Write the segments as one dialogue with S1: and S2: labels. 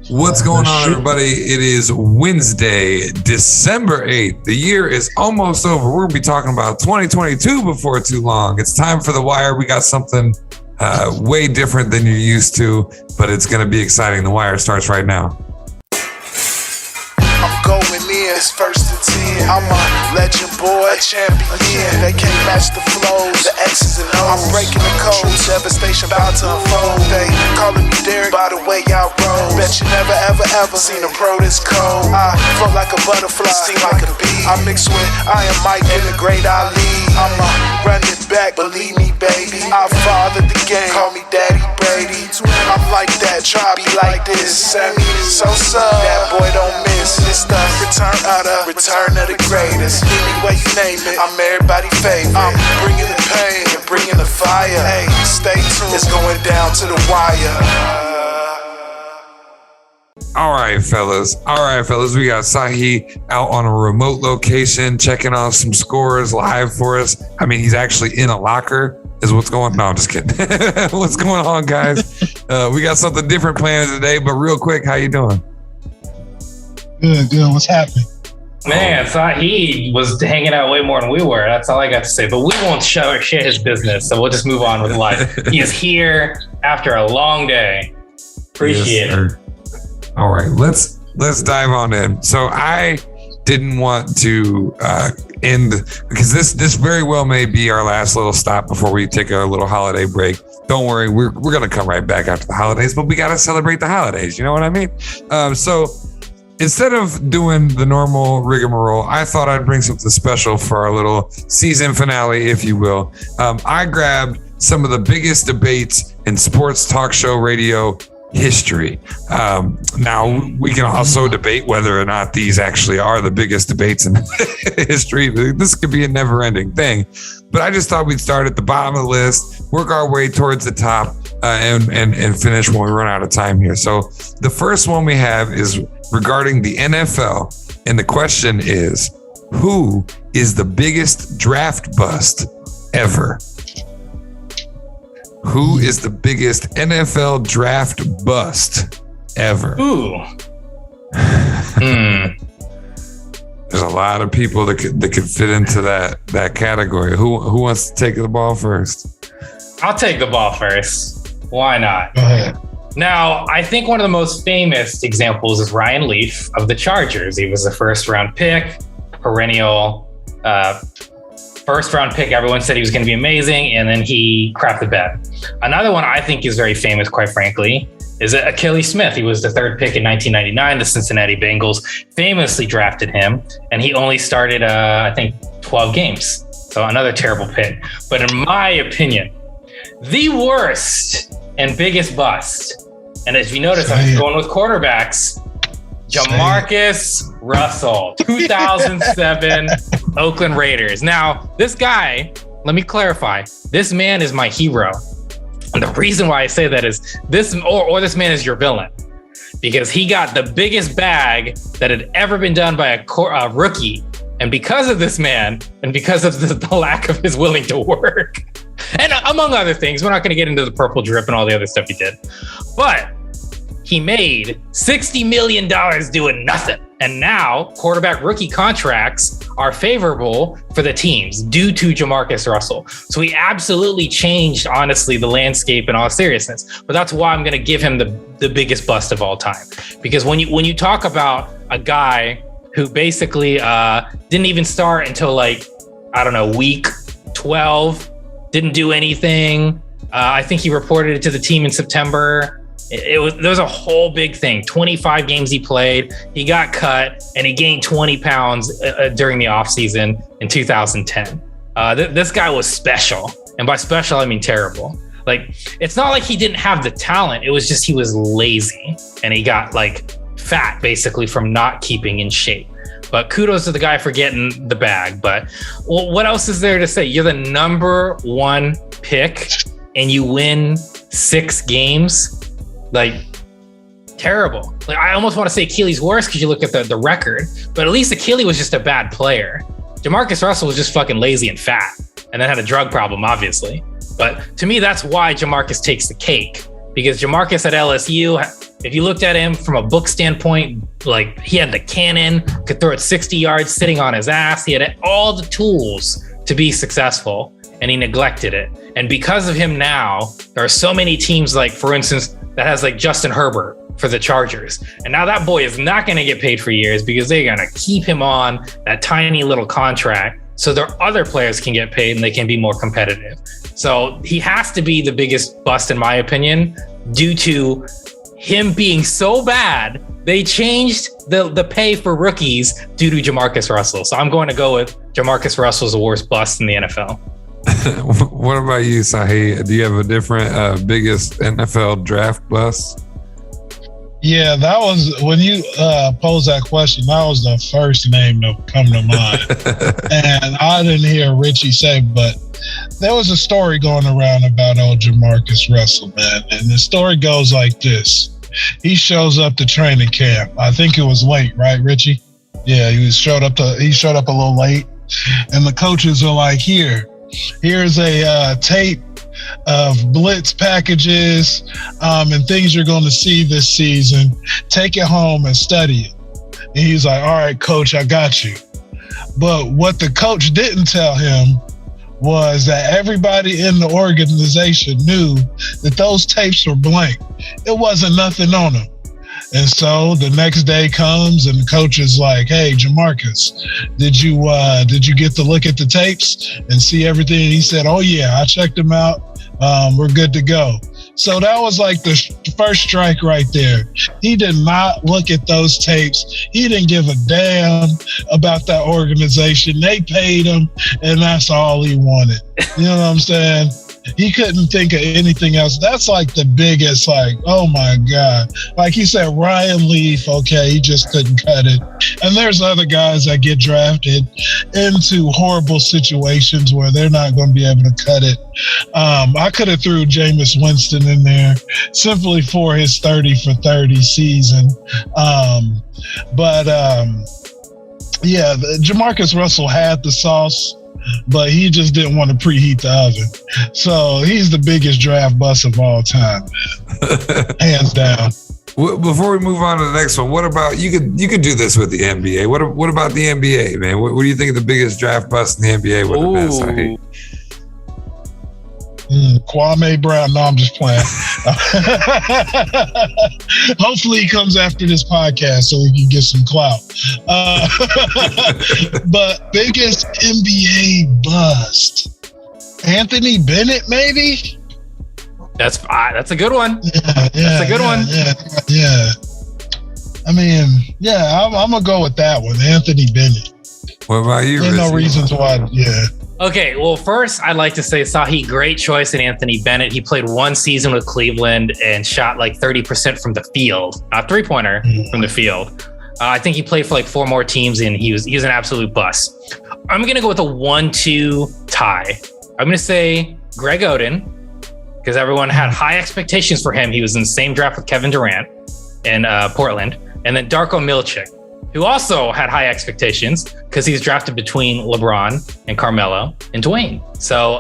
S1: What's going on, everybody? It is Wednesday, December 8th. The year is almost over. We're going to be talking about 2022 before too long. It's time for The Wire. We got something way different than you're used to, but it's going to be exciting. The Wire starts right now.
S2: I'm going in, it's first and 10. I'm a legend boy, a champion. They can't match the flows, the X's and O's. I'm breaking the code, devastation about to unfold. They calling me Derek by the way I roll. Bet you never ever seen a pro this cold. I float like a butterfly, sting like a bee. I mix with Iron Mike and the great Ali. I'ma run it back, believe me, baby. I fathered the game, call me Daddy Brady. I'm like that, try be like this. Sammy Sosa, that boy don't miss. It's the return of the greatest. Any way you name it, I'm everybody's favorite. I'm bringing the pain and bringing the fire. Hey, stay tuned, it's going down to the wire.
S1: All right, fellas. We got Sahe out on a remote location, checking on some scores live for us. I mean, he's actually in a locker is what's going on. No, I'm just kidding. What's going on, guys? We got something different planned today, but real quick, how you doing?
S3: Good. What's happening?
S4: Man, Sahe was hanging out way more than we were. That's all I got to say. But we won't share his business, so we'll just move on with life. He is here after a long day. Appreciate it.
S1: All right, let's dive on in. So I didn't want to end, because this very well may be our last little stop before we take a little holiday break. Don't worry, we're gonna come right back after the holidays, but we gotta celebrate the holidays. You know what I mean? So instead of doing the normal rigmarole, I thought I'd bring something special for our little season finale, if you will. I grabbed some of the biggest debates in sports talk show radio history. Now we can also debate whether or not these actually are the biggest debates in history. This could be a never-ending thing, but I just thought we'd start at the bottom of the list, work our way towards the top, and finish when we run out of time here. So the first one we have is regarding the NFL, and the question is, who is the biggest draft bust ever? Who is the biggest NFL draft bust ever?
S4: Ooh.
S1: There's a lot of people that could fit into that category. Who wants to take the ball first?
S4: I'll take the ball first. Why not?
S3: Go ahead.
S4: Now, I think one of the most famous examples is Ryan Leaf of the Chargers. He was a first-round pick, perennial first-round pick. Everyone said he was going to be amazing, and then he crapped the bed. Another one I think is very famous, quite frankly, is Achille Smith. He was the third pick in 1999. The Cincinnati Bengals famously drafted him, and he only started, I think, 12 games. So another terrible pick. But in my opinion, the worst and biggest bust, and as you notice, I'm going with quarterbacks, Jamarcus Russell, 2007 Oakland Raiders. Now, this guy, let me clarify, this man is my hero. And the reason why I say that is this man is your villain, because he got the biggest bag that had ever been done by a rookie. And because of this man, and because of the lack of his willing to work, and among other things, we're not going to get into the purple drip and all the other stuff he did, but he made $60 million doing nothing. And now quarterback rookie contracts are favorable for the teams due to Jamarcus Russell. So he absolutely changed, honestly, the landscape in all seriousness. But that's why I'm going to give him the biggest bust of all time. Because when you talk about a guy who basically didn't even start until week 12, didn't do anything. I think he reported it to the team in September. There was a whole big thing. 25 games he played, he got cut, and he gained 20 pounds during the offseason in 2010. This guy was special. And by special, I mean terrible. Like, it's not like he didn't have the talent. It was just he was lazy. And he got fat, basically, from not keeping in shape. But kudos to the guy for getting the bag. But what else is there to say? You're the number one pick, and you win 6 games. Terrible. I almost want to say Achilles worse because you look at the record, but at least Achilles was just a bad player. Jamarcus Russell was just fucking lazy and fat, and then had a drug problem, obviously. But to me, that's why Jamarcus takes the cake, because Jamarcus at LSU if you looked at him from a book standpoint, like he had the cannon, could throw it 60 yards sitting on his ass. He had all the tools to be successful, and he neglected it. And because of him now, there are so many teams, like, for instance, that has like Justin Herbert for the Chargers. And now that boy is not going to get paid for years because they're going to keep him on that tiny little contract so their other players can get paid and they can be more competitive. So he has to be the biggest bust, in my opinion, due to him being so bad. They changed the pay for rookies due to Jamarcus Russell. So I'm going to go with Jamarcus Russell's the worst bust in the NFL.
S1: What about you, Sahe? Do you have a different biggest NFL draft bust?
S3: Yeah, that was when you posed that question. That was the first name to come to mind, and I didn't hear Richie say, but there was a story going around about old Jamarcus Russell, man, and the story goes like this: he shows up to training camp. I think it was late, right, Richie? Yeah, he showed up a little late, and the coaches are like, Here's a tape of blitz packages and things you're going to see this season. Take it home and study it. And he's like, all right, coach, I got you. But what the coach didn't tell him was that everybody in the organization knew that those tapes were blank. It wasn't nothing on them. And so the next day comes and the coach is like, hey, Jamarcus, did you get to look at the tapes and see everything? And he said, oh, yeah, I checked them out. We're good to go. So that was like the first strike right there. He did not look at those tapes. He didn't give a damn about that organization. They paid him, and that's all he wanted. You know what I'm saying? He couldn't think of anything else. That's like the biggest, like, oh my God. Like he said, Ryan Leaf, okay, he just couldn't cut it. And there's other guys that get drafted into horrible situations where they're not going to be able to cut it. I could have threw Jameis Winston in there simply for his 30 for 30 season. Yeah, Jamarcus Russell had the sauce, but he just didn't want to preheat the oven. So he's the biggest draft bust of all time, man. Hands down.
S1: Before we move on to the next one, what about you could do this with the NBA? What about the NBA, man? What do you think the biggest draft bust in the NBA would have been, Sahe?
S3: Kwame Brown. No, I'm just playing. Hopefully he comes after this podcast so we can get some clout. But biggest NBA bust, Anthony Bennett, maybe.
S4: That's a good one.
S3: Yeah,
S4: that's a good one.
S3: Yeah. I mean, yeah, I'm gonna go with that one, Anthony Bennett.
S1: What about you?
S3: There's no reasons why. Yeah.
S4: Okay, well, first, I'd like to say, Sahe, great choice in Anthony Bennett. He played one season with Cleveland and shot like 30% from the field, not three-pointer, from the field. I think he played for like 4 more teams, and he was an absolute bust. I'm going to go with a 1-2 tie. I'm going to say Greg Oden, because everyone had high expectations for him. He was in the same draft with Kevin Durant in Portland. And then Darko Milicic, who also had high expectations because he's drafted between LeBron and Carmelo and Dwayne. So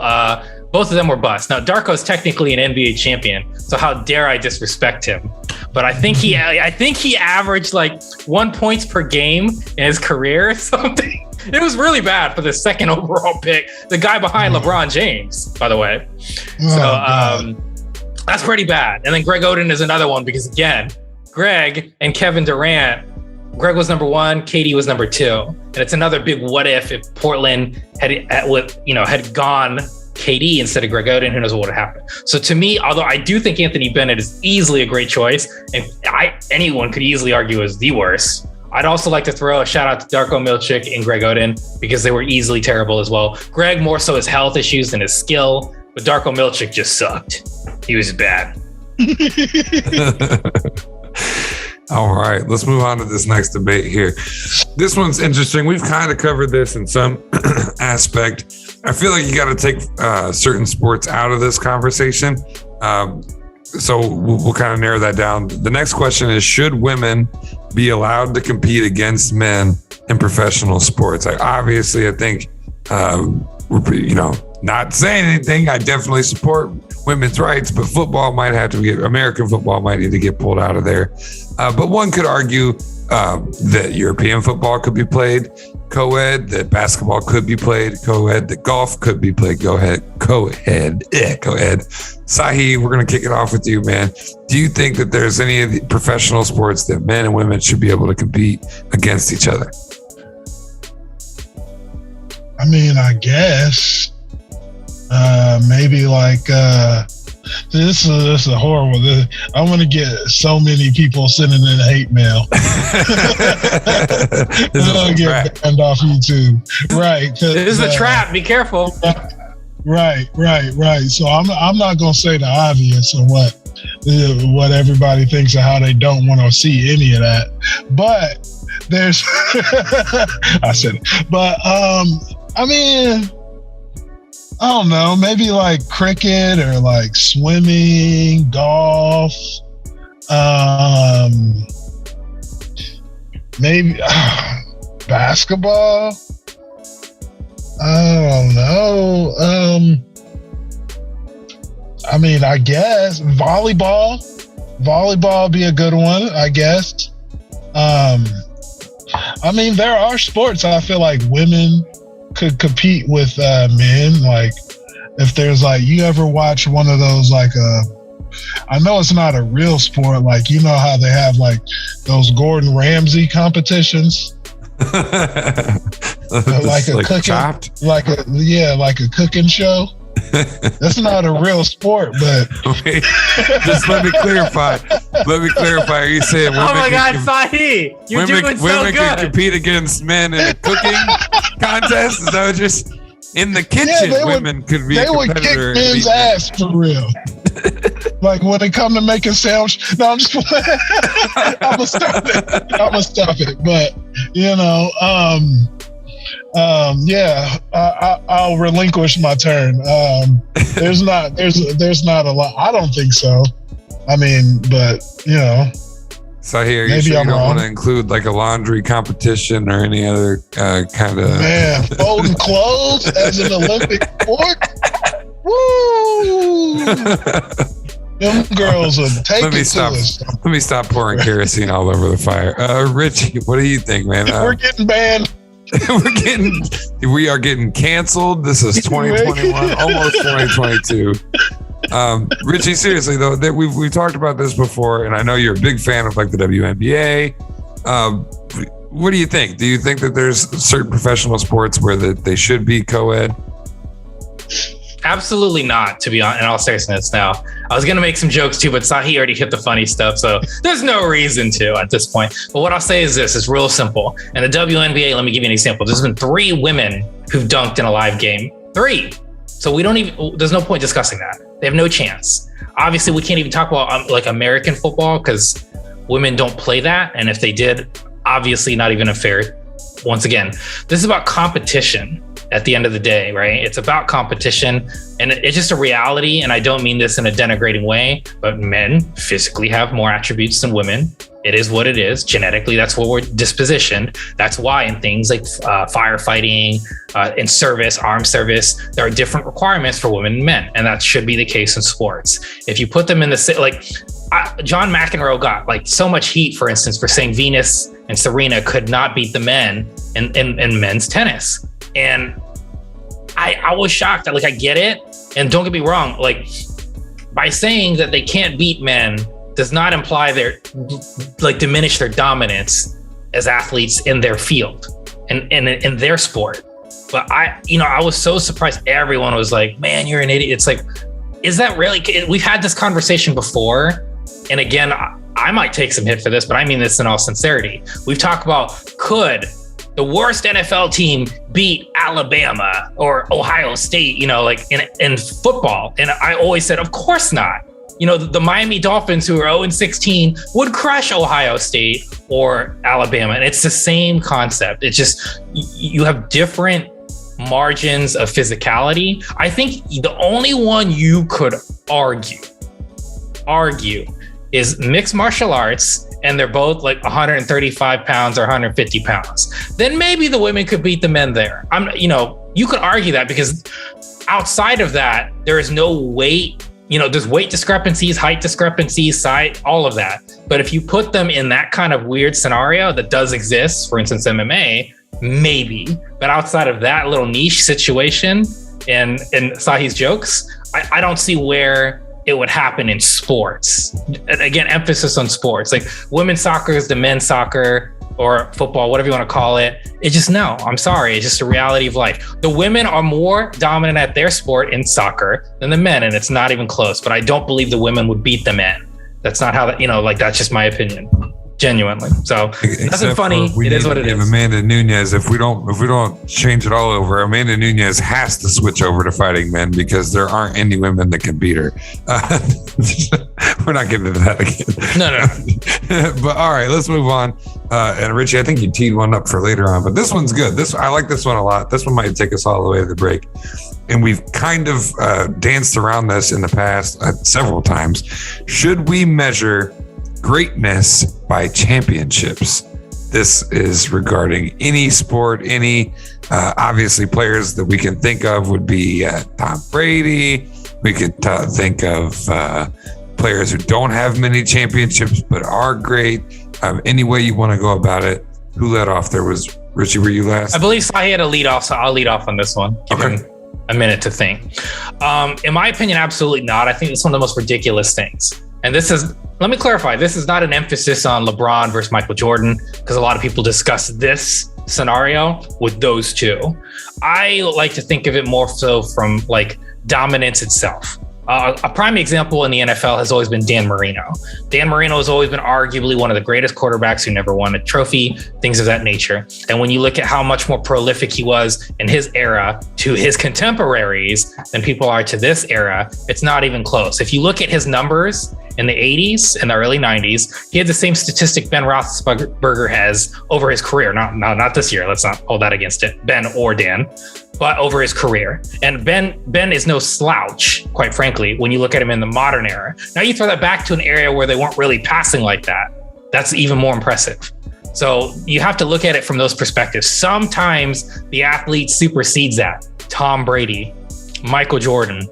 S4: both of them were busts. Now, Darko's technically an NBA champion, so how dare I disrespect him? But I think he averaged like 1 point per game in his career or something. It was really bad for the second overall pick, the guy behind LeBron James, by the way. So that's pretty bad. And then Greg Oden is another one because, again, Greg and Kevin Durant, Greg was number 1, KD was number 2. And it's another big what if Portland had gone KD instead of Greg Oden, who knows what would have happened. So to me, although I do think Anthony Bennett is easily a great choice, and anyone could easily argue is the worst, I'd also like to throw a shout out to Darko Milicic and Greg Oden because they were easily terrible as well. Greg more so his health issues than his skill, but Darko Milicic just sucked. He was bad.
S1: All right, let's move on to this next debate here. This one's interesting. We've kind of covered this in some aspect. I feel like you got to take certain sports out of this conversation. So we'll kind of narrow that down. The next question is, should women be allowed to compete against men in professional sports? Obviously, I think, not saying anything. I definitely support women's rights, but American football might need to get pulled out of there. But one could argue that European football could be played co-ed, that basketball could be played co-ed, that golf could be played co-ed. Sahe, we're going to kick it off with you, man. Do you think that there's any of the professional sports that men and women should be able to compete against each other?
S3: I mean, I guess maybe like this is horrible. I'm going to get so many people sending in hate mail. I'm going to get banned off YouTube. Right.
S4: This is a trap. Be careful.
S3: Right. So I'm not going to say the obvious or what everybody thinks of how they don't want to see any of that. But there's, I said it. But I mean, I don't know, maybe like cricket or like swimming, golf, maybe basketball. I don't know. I mean, I guess volleyball would be a good one, I guess. I mean, there are sports I feel like women could compete with men. Like if there's like, you ever watch one of those like I know it's not a real sport, like you know how they have like those Gordon Ramsay competitions, like a cooking, chopped? like a cooking show. That's not a real sport, but
S1: wait, just let me clarify. Are you saying women?
S4: Oh my God, Sahe, you're doing so
S1: women
S4: good.
S1: can compete against men in a cooking contest? Is that what just in the kitchen? Yeah, women could be.
S3: They would kick men's ass for real. Like when it come to making sandwich. No, I'm just. I'm gonna stop it. But you know, yeah, I'll relinquish my turn. There's not a lot. I don't think so. I mean, but you know.
S1: So here, you sure you don't want to include like a laundry competition or any other kind of
S3: folding clothes as an Olympic sport? Woo! Them girls will take it to us.
S1: Let me stop pouring kerosene all over the fire. Richie, what do you think, man?
S3: We're getting banned.
S1: We are getting canceled. This is 2021, almost 2022. Richie, seriously though, that we've talked about this before, and I know you're a big fan of like the WNBA. What do you think? Do you think that there's certain professional sports where they should be co-ed?
S4: Absolutely not, to be honest, in all seriousness. Now, I was going to make some jokes too, but Sahe already hit the funny stuff, so there's no reason to at this point. But what I'll say is this, it's real simple. In the WNBA, let me give you an example. There's been 3 women who've dunked in a live game. 3. So there's no point discussing that. They have no chance. Obviously, we can't even talk about like American football because women don't play that. And if they did, obviously not even a fair. Once again, this is about competition at the end of the day, right? It's about competition, and it's just a reality. And I don't mean this in a denigrating way, but men physically have more attributes than women. It is what it is. Genetically, that's what we're dispositioned. That's why in things like firefighting, in service, armed service, there are different requirements for women and men. And that should be the case in sports. If you put them in John McEnroe got like so much heat, for instance, for saying Venus and Serena could not beat the men in men's tennis. And I was shocked. I get it. And don't get me wrong, like by saying that they can't beat men does not imply diminish their dominance as athletes in their field and in their sport. But I was so surprised. Everyone was like, man, you're an idiot. It's like, is that really? We've had this conversation before. And again, I might take some hit for this, but I mean this in all sincerity. We've talked about, could the worst NFL team beat Alabama or Ohio State, in football? And I always said, of course not. The Miami Dolphins, who are 0-16, would crush Ohio State or Alabama. And it's the same concept. It's just, you have different margins of physicality. I think the only one you could argue is mixed martial arts, and they're both like 135 pounds or 150 pounds. Then maybe the women could beat the men there. you could argue that because outside of that, there is no weight. There's weight discrepancies, height discrepancies, size, all of that. But if you put them in that kind of weird scenario that does exist, for instance, MMA, maybe. But outside of that little niche situation in Sahe's jokes, I don't see where it would happen in sports. Again, emphasis on sports. Like women's soccer is the men's soccer or football, whatever you want to call it. It's just, no, I'm sorry. It's just a reality of life. The women are more dominant at their sport in soccer than the men, and it's not even close. But I don't believe the women would beat the men. That's not how that, that's just my opinion. Genuinely. So nothing funny. It is what it is.
S1: Amanda Nunes, if we don't change it all over, Amanda Nunes has to switch over to fighting men because there aren't any women that can beat her. We're not getting into that again.
S4: No.
S1: But all right, let's move on. And Richie, I think you teed one up for later on, but this one's good. I like this one a lot. This one might take us all the way to the break. And we've kind of danced around this in the past several times. Should we measure greatness by championships? This is regarding any sport, obviously players that we can think of would be Tom Brady. We could think of players who don't have many championships but are great. Any way you want to go about it. Who led off? There was Richie. Were you last?
S4: I believe Sahe had a lead off, so I'll lead off on this one.
S1: Okay.
S4: A minute to think. In my opinion, absolutely not. I think it's one of the most ridiculous things. And let me clarify, this is not an emphasis on LeBron versus Michael Jordan, because a lot of people discuss this scenario with those two. I like to think of it more so from like dominance itself. A prime example in the NFL has always been Dan Marino. Dan Marino has always been arguably one of the greatest quarterbacks who never won a trophy, things of that nature. And when you look at how much more prolific he was in his era to his contemporaries than people are to this era, it's not even close. If you look at his numbers in the 80s and the early 90s, he had the same statistic Ben Roethlisberger has over his career. Not this year. Let's not hold that against it, Ben or Dan, but over his career. And Ben is no slouch, quite frankly, when you look at him in the modern era. Now you throw that back to an area where they weren't really passing like that. That's even more impressive. So you have to look at it from those perspectives. Sometimes the athlete supersedes that. Tom Brady, Michael Jordan,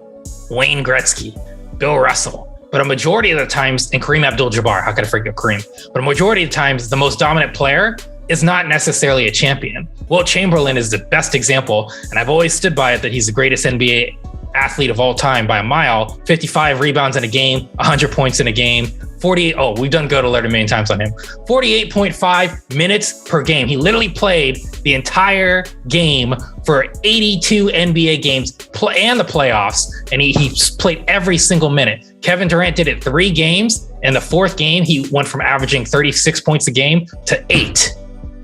S4: Wayne Gretzky, Bill Russell. But a majority of the times, and Kareem Abdul-Jabbar, how could I forget Kareem? But a majority of the times, the most dominant player is not necessarily a champion. Wilt Chamberlain is the best example, and I've always stood by it that he's the greatest NBA athlete of all time by a mile. 55 rebounds in a game, 100 points in a game, 48. Oh, we've done Go to Alert a million times on him. 48.5 minutes per game. He literally played the entire game for 82 NBA games and the playoffs, and he played every single minute. Kevin Durant did it 3 games. In the 4th game, he went from averaging 36 points a game to 8.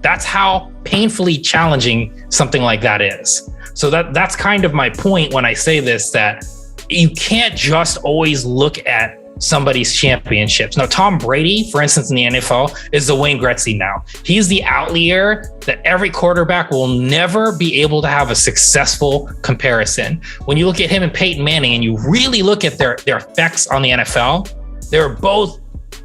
S4: That's how painfully challenging something like that is. So that's kind of my point when I say this, that you can't just always look at somebody's championships. Now, Tom Brady, for instance, in the NFL, is the Wayne Gretzky now. He's the outlier that every quarterback will never be able to have a successful comparison. When you look at him and Peyton Manning and you really look at their effects on the NFL, they're both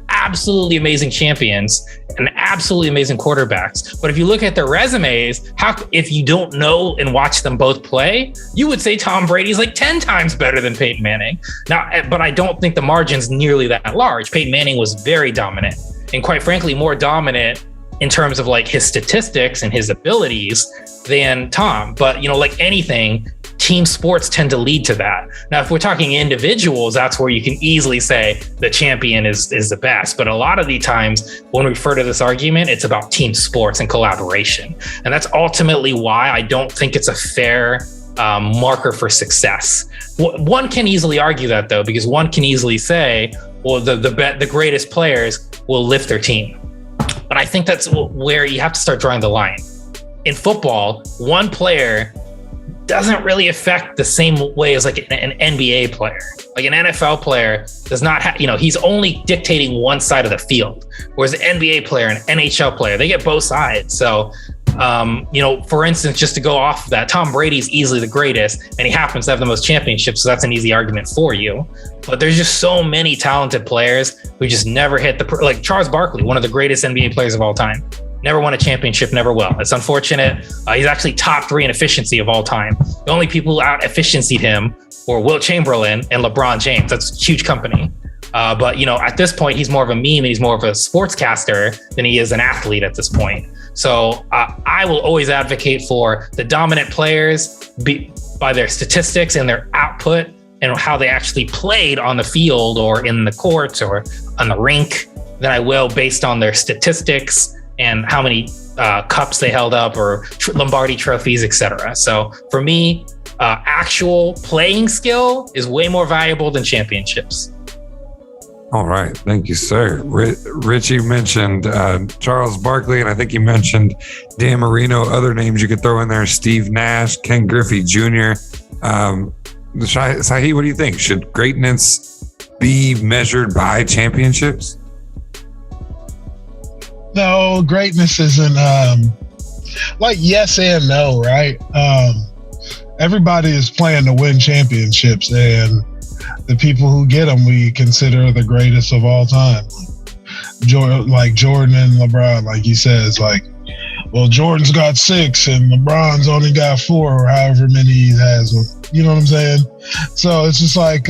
S4: absolutely amazing champions and absolutely amazing quarterbacks. But if you look at their resumes, if you don't know and watch them both play, you would say Tom Brady's like 10 times better than Peyton Manning. Now, but I don't think the margin's nearly that large. Peyton Manning was very dominant, and quite frankly, more dominant in terms of like his statistics and his abilities than Tom. But like anything, team sports tend to lead to that. Now, if we're talking individuals, that's where you can easily say the champion is the best. But a lot of the times when we refer to this argument, it's about team sports and collaboration. And that's ultimately why I don't think it's a fair marker for success. One can easily argue that, though, because one can easily say, well, the greatest players will lift their team. But I think that's where you have to start drawing the line. In football, one player doesn't really affect the same way as like an NBA player. Like an NFL player does not have, he's only dictating one side of the field. Whereas an NBA player, an NHL player, they get both sides. So, for instance, just to go off of that, Tom Brady's easily the greatest, and he happens to have the most championships. So that's an easy argument for you. But there's just so many talented players who just never hit like Charles Barkley, one of the greatest NBA players of all time. Never won a championship, never will. It's unfortunate. He's actually top 3 in efficiency of all time. The only people who out efficiencyed him were Wilt Chamberlain and LeBron James. That's huge company. But, at this point, he's more of a meme. He's more of a sportscaster than he is an athlete at this point. So I will always advocate for the dominant players by their statistics and their output and how they actually played on the field or in the courts or on the rink than I will based on their statistics and how many cups they held up or Lombardi trophies, etc. So for me, actual playing skill is way more valuable than championships.
S1: All right. Thank you, sir. Richie mentioned Charles Barkley, and I think you mentioned Dan Marino. Other names you could throw in there: Steve Nash, Ken Griffey Jr. Sahe, what do you think? Should greatness be measured by championships?
S3: No, greatness isn't like yes and no, right? Everybody is playing to win championships, and the people who get them we consider the greatest of all time. Like Jordan and LeBron, like he says, well, Jordan's got 6 and LeBron's only got 4 or however many he has. You know what I'm saying? So it's just like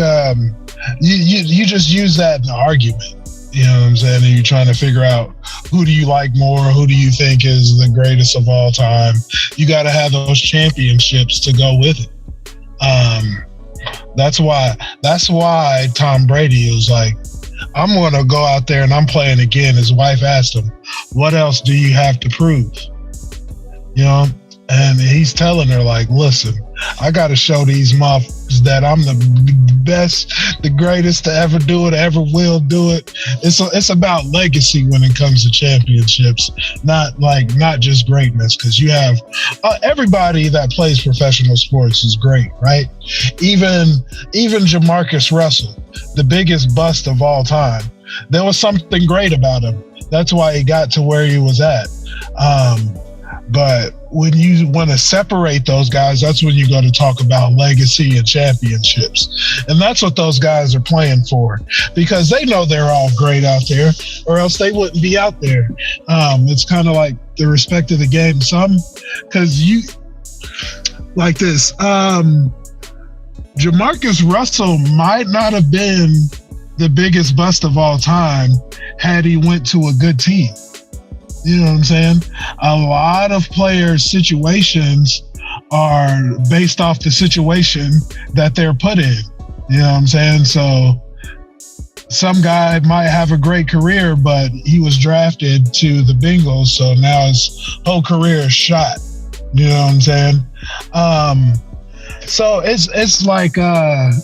S3: you just use that in the argument. You know what I'm saying? And you're trying to figure out who do you like more, who do you think is the greatest of all time. You got to have those championships to go with it. That's why Tom Brady was like, I'm going to go out there and I'm playing again. His wife asked him, what else do you have to prove? And he's telling her like, listen, I got to show these motherfuckers that I'm the best, the greatest to ever do it, ever will do it. It's about legacy when it comes to championships, not just greatness. Because you have everybody that plays professional sports is great, right? Even Jamarcus Russell, the biggest bust of all time. There was something great about him. That's why he got to where he was at. But when you want to separate those guys, that's when you go to talk about legacy and championships. And that's what those guys are playing for, because they know they're all great out there, or else they wouldn't be out there. It's kind of like the respect of the game. Because you like this, Jamarcus Russell might not have been the biggest bust of all time had he went to a good team. You know what I'm saying? A lot of players' situations are based off the situation that they're put in. You know what I'm saying? So some guy might have a great career, but he was drafted to the Bengals, so now his whole career is shot. You know what I'm saying? So it's like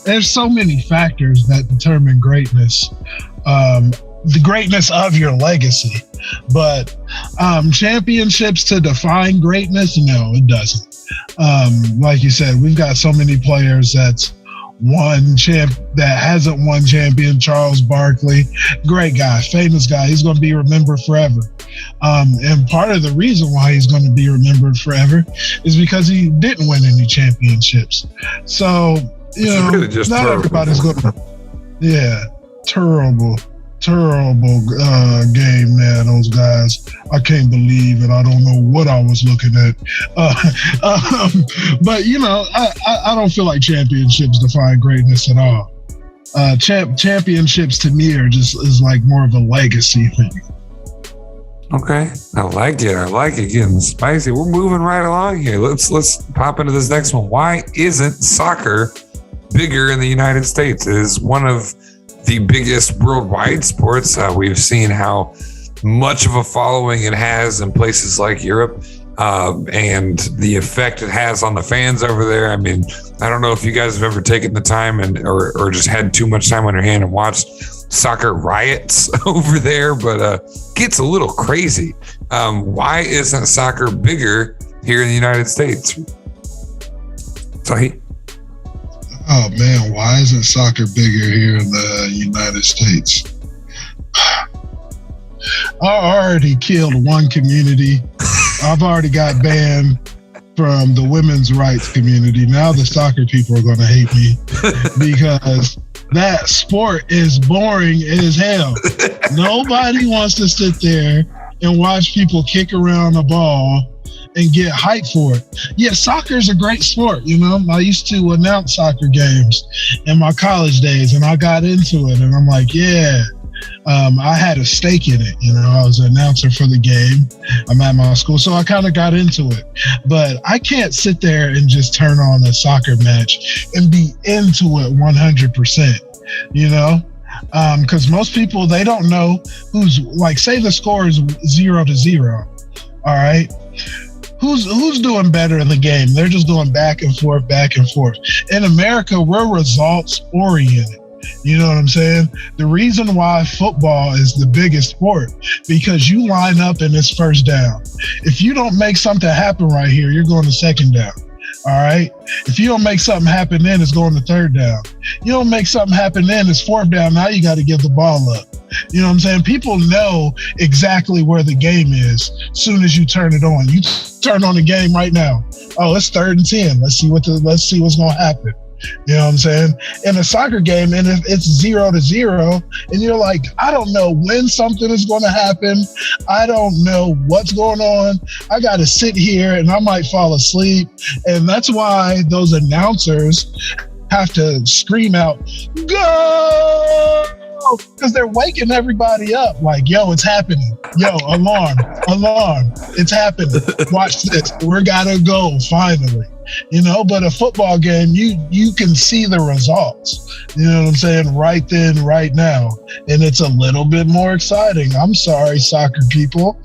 S3: there's so many factors that determine greatness. The greatness of your legacy. But championships to define greatness, no, it doesn't. Like you said, we've got so many players that hasn't won champion. Charles Barkley, great guy, famous guy. He's going to be remembered forever. And part of the reason why he's going to be remembered forever is because he didn't win any championships. So, really just not everybody's going to. Yeah, terrible game, man. Those guys, I can't believe it. I don't know what I was looking at. But I don't feel like championships define greatness at all. Championships to me is like more of a legacy thing.
S1: Okay, I like it. Getting spicy. We're moving right along here. Let's pop into this next one. Why isn't soccer bigger in the United States? It is one of the biggest worldwide sports. We've seen how much of a following it has in places like Europe, and the effect it has on the fans over there. I mean, I don't know if you guys have ever taken the time or just had too much time on your hand and watched soccer riots over there, but gets a little crazy. Why isn't soccer bigger here in the United States? Sahe?
S3: Oh man, why isn't soccer bigger here in the United States? I already killed one community. I've already got banned from the women's rights community. Now the soccer people are going to hate me because that sport is boring as hell. Nobody wants to sit there and watch people kick around a ball and get hyped for it. Yeah, soccer is a great sport. I used to announce soccer games in my college days, and I got into it, and I'm like, yeah. I had a stake in it. I was an announcer for the game. I'm at my school, so I kind of got into it. But I can't sit there and just turn on a soccer match and be into it 100%, because most people, they don't know who's, like, say the score is 0-0. All right. Who's doing better in the game? They're just going back and forth, back and forth. In America, we're results oriented. You know what I'm saying? The reason why football is the biggest sport, because you line up and it's first down. If you don't make something happen right here, you're going to second down. All right. If you don't make something happen, then it's going to third down. You don't make something happen, then it's fourth down. Now you got to give the ball up. You know what I'm saying? People know exactly where the game is as soon as you turn it on. You turn on the game right now. Oh, it's 3rd and 10. Let's see what's going to happen. You know what I'm saying? In a soccer game, and if it's 0-0, and you're like, I don't know when something is going to happen. I don't know what's going on. I got to sit here and I might fall asleep. And that's why those announcers have to scream out, go! Because they're waking everybody up. Like, yo, it's happening. Yo, alarm, it's happening. Watch this. We gotta go finally. But a football game, you can see the results. You know what I'm saying? Right then, right now. And it's a little bit more exciting. I'm sorry, soccer people.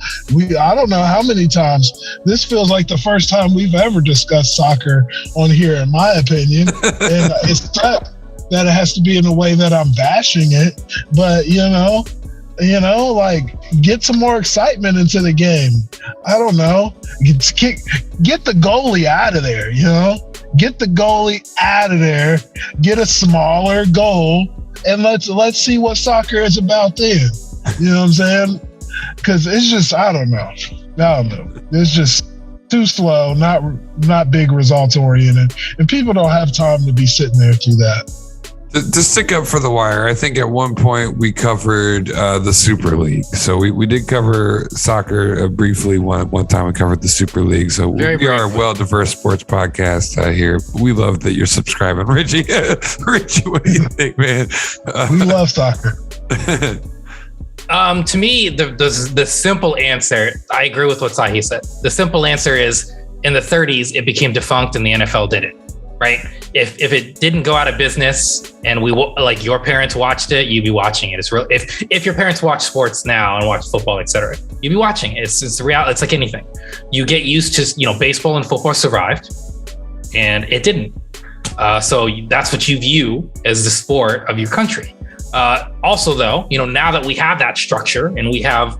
S3: I don't know how many times. This feels like the first time we've ever discussed soccer on here, in my opinion. And it's tough that it has to be in a way that I'm bashing it. But, like, get some more excitement into the game. I don't know. Get the goalie out of there, Get the goalie out of there. Get a smaller goal, and let's see what soccer is about then. You know what I'm saying? Because it's just, I don't know. It's just too slow, not big results oriented, and people don't have time to be sitting there through that.
S1: To stick up for the wire, I think at one point we covered the Super League. So we did cover soccer briefly. One time we covered the Super League. So we are a well-diverse sports podcast here. We love that you're subscribing. Richie, what do you think, man?
S3: We love soccer.
S4: To me, the simple answer, I agree with what Sahe said. The simple answer is, in the 30s, it became defunct and the NFL did it. Right? If it didn't go out of business and your parents watched it, you'd be watching it. It's real. If your parents watch sports now and watch football, etc., you'd be watching it. It's real. It's like anything. You get used to, baseball and football survived, and it didn't. So that's what you view as the sport of your country. Also, though, now that we have that structure and we have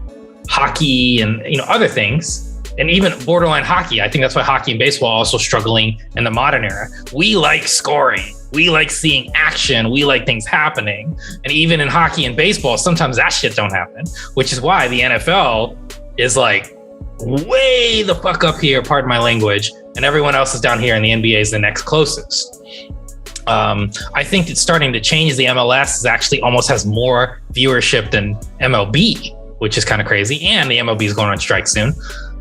S4: hockey and other things. And even borderline hockey, I think that's why hockey and baseball are also struggling in the modern era. We like scoring. We like seeing action. We like things happening. And even in hockey and baseball, sometimes that shit don't happen, which is why the NFL is like way the fuck up here, pardon my language, and everyone else is down here, and the NBA is the next closest. I think it's starting to change. The MLS is actually almost has more viewership than MLB, which is kind of crazy. And the MLB is going on strike soon.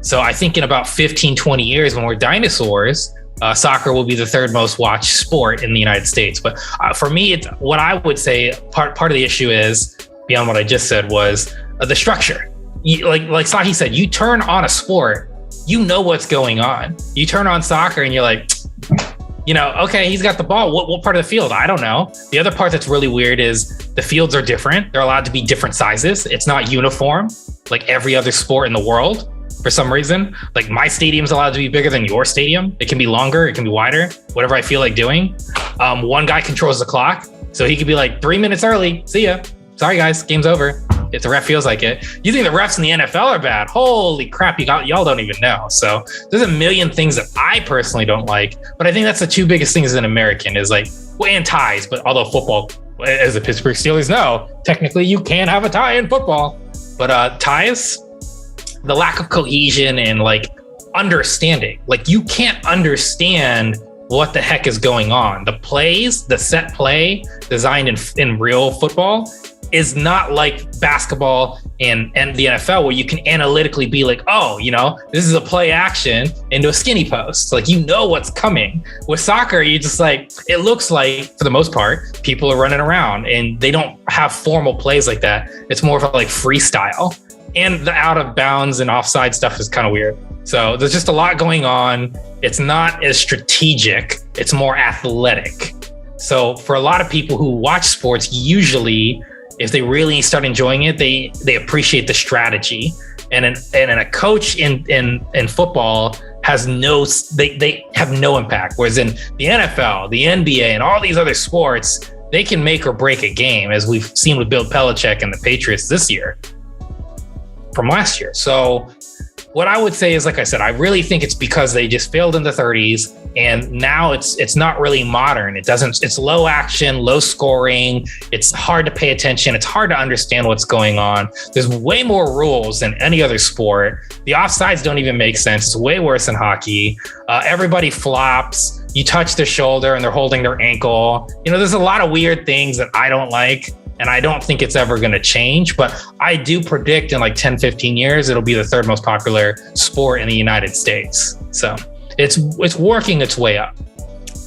S4: So I think in about 15, 20 years, when we're dinosaurs, soccer will be the 3rd most watched sport in the United States. But for me, it's what I would say part of the issue is, beyond what I just said, was the structure. Like Sahe said, you turn on a sport, you know what's going on. You turn on soccer and you're like, okay, he's got the ball. What part of the field? I don't know. The other part that's really weird is the fields are different. They're allowed to be different sizes. It's not uniform like every other sport in the world. For some reason, like my stadium's allowed to be bigger than your stadium. It can be longer, it can be wider, whatever I feel like doing. One guy controls the clock, so he could be like 3 minutes early. See ya. Sorry guys, game's over. If the ref feels like it. You think the refs in the NFL are bad? Holy crap, y'all don't even know. So there's a million things that I personally don't like, but I think that's the 2 biggest things as an American is like, and ties, but although football, as the Pittsburgh Steelers know, technically you can have a tie in football, but ties, the lack of cohesion and understanding. You can't understand what the heck is going on. The plays, the set play designed in real football, is not like basketball and the NFL, where you can analytically be like, oh, this is a play action into a skinny post. Like, what's coming. With soccer, you just like, it looks like, for the most part, people are running around and they don't have formal plays like that. It's more of a like freestyle. And the out of bounds and offside stuff is kind of weird. So there's just a lot going on. It's not as strategic. It's more athletic. So for a lot of people who watch sports, usually, if they really start enjoying it, they appreciate the strategy. And a coach in football has they have no impact. Whereas in the NFL, the NBA, and all these other sports, they can make or break a game, as we've seen with Bill Belichick and the Patriots this year from last year. So what I would say is, like I said, I really think it's because they just failed in the 30s, and now it's not really modern. It's low action, low scoring. It's hard to pay attention. It's hard to understand what's going on. There's way more rules than any other sport. The offsides don't even make sense. It's way worse than hockey. Everybody flops. You touch their shoulder and they're holding their ankle. There's a lot of weird things that I don't like. And I don't think it's ever going to change, but I do predict in like 10, 15 years, it'll be the third most popular sport in the United States. So it's working its way up.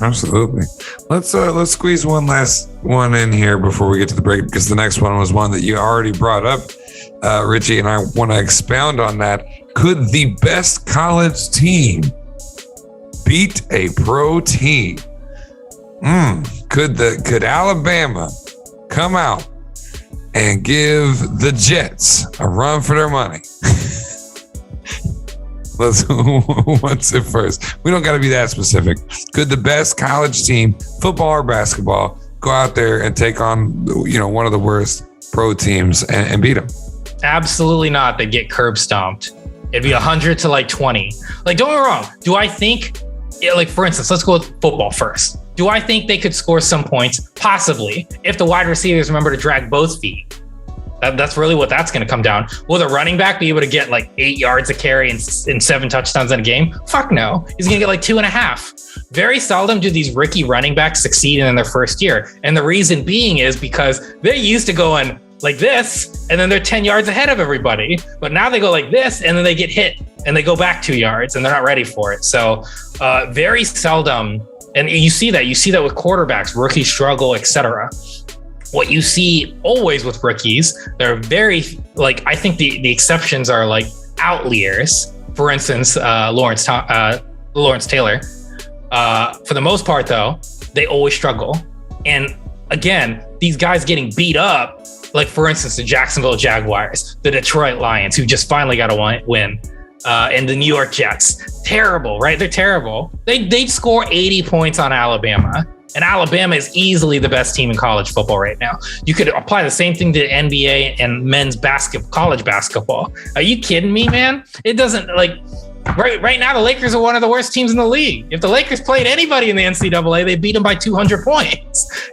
S1: Absolutely. Let's squeeze one last one in here before we get to the break, because the next one was one that you already brought up, Richie, and I want to expound on that. Could the best college team beat a pro team? Could Alabama come out and give the Jets a run for their money? Who wants it first? We don't got to be that specific. Could the best college team, football or basketball, go out there and take on, one of the worst pro teams and beat them?
S4: Absolutely not. They get curb stomped. It'd be 100 to like 20. Like, don't get me wrong. Do I think, like, for instance, let's go with football first. Do I think they could score some points? Possibly, if the wide receivers remember to drag both feet. That's really what that's going to come down. Will the running back be able to get like 8 yards a carry and 7 touchdowns in a game? Fuck no. He's going to get like 2.5. Very seldom do these rookie running backs succeed in their first year. And the reason being is because they're used to going like this, and then they're 10 yards ahead of everybody. But now they go like this, and then they get hit, and they go back 2 yards, and they're not ready for it. So very seldom. And you see that with quarterbacks, rookie struggle, etc. What you see always with rookies, they're very, like, I think the exceptions are like outliers. For instance, Lawrence Taylor. For the most part, though, they always struggle. And again, these guys getting beat up, like, for instance, the Jacksonville Jaguars, the Detroit Lions, who just finally got a win. And the New York Jets, terrible, right? They're terrible. They'd score 80 points on Alabama, and Alabama is easily the best team in college football right now. You could apply the same thing to NBA and men's college basketball. Are you kidding me, man? It doesn't, like, right now the Lakers are one of the worst teams in the league. If the Lakers played anybody in the NCAA, they beat them by 200 points.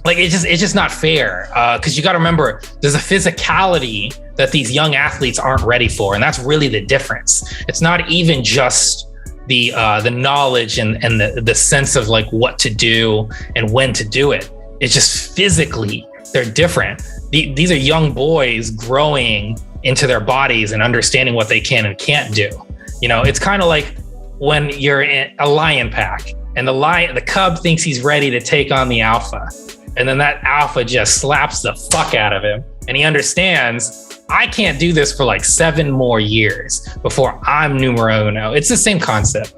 S4: Like, it's just not fair, because you got to remember, there's a physicality that these young athletes aren't ready for, and that's really the difference. It's not even just the knowledge and the sense of like what to do and when to do it. It's just physically they're different. These are young boys growing into their bodies and understanding what they can and can't do. It's kind of like when you're in a lion pack and the cub thinks he's ready to take on the alpha. And then that alpha just slaps the fuck out of him. And he understands, I can't do this for like 7 more years before I'm numero uno. It's the same concept.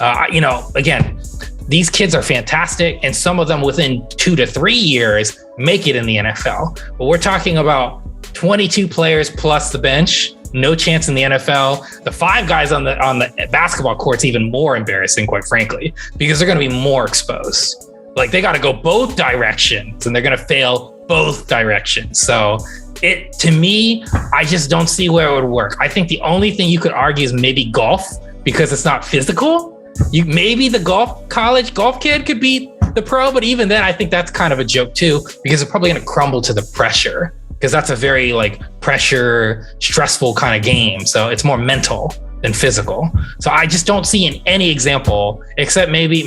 S4: Again, these kids are fantastic. And some of them within 2 to 3 years make it in the NFL. But we're talking about 22 players plus the bench. No chance in the NFL. The 5 guys on the basketball court's even more embarrassing, quite frankly, because they're going to be more exposed. Like, they got to go both directions, and they're going to fail both directions. So to me, I just don't see where it would work. I think the only thing you could argue is maybe golf, because it's not physical. Maybe the college golf kid could beat the pro, but even then, I think that's kind of a joke too, because it's probably going to crumble to the pressure, because that's a very like pressure, stressful kind of game. So it's more mental than physical. So I just don't see in any example, except maybe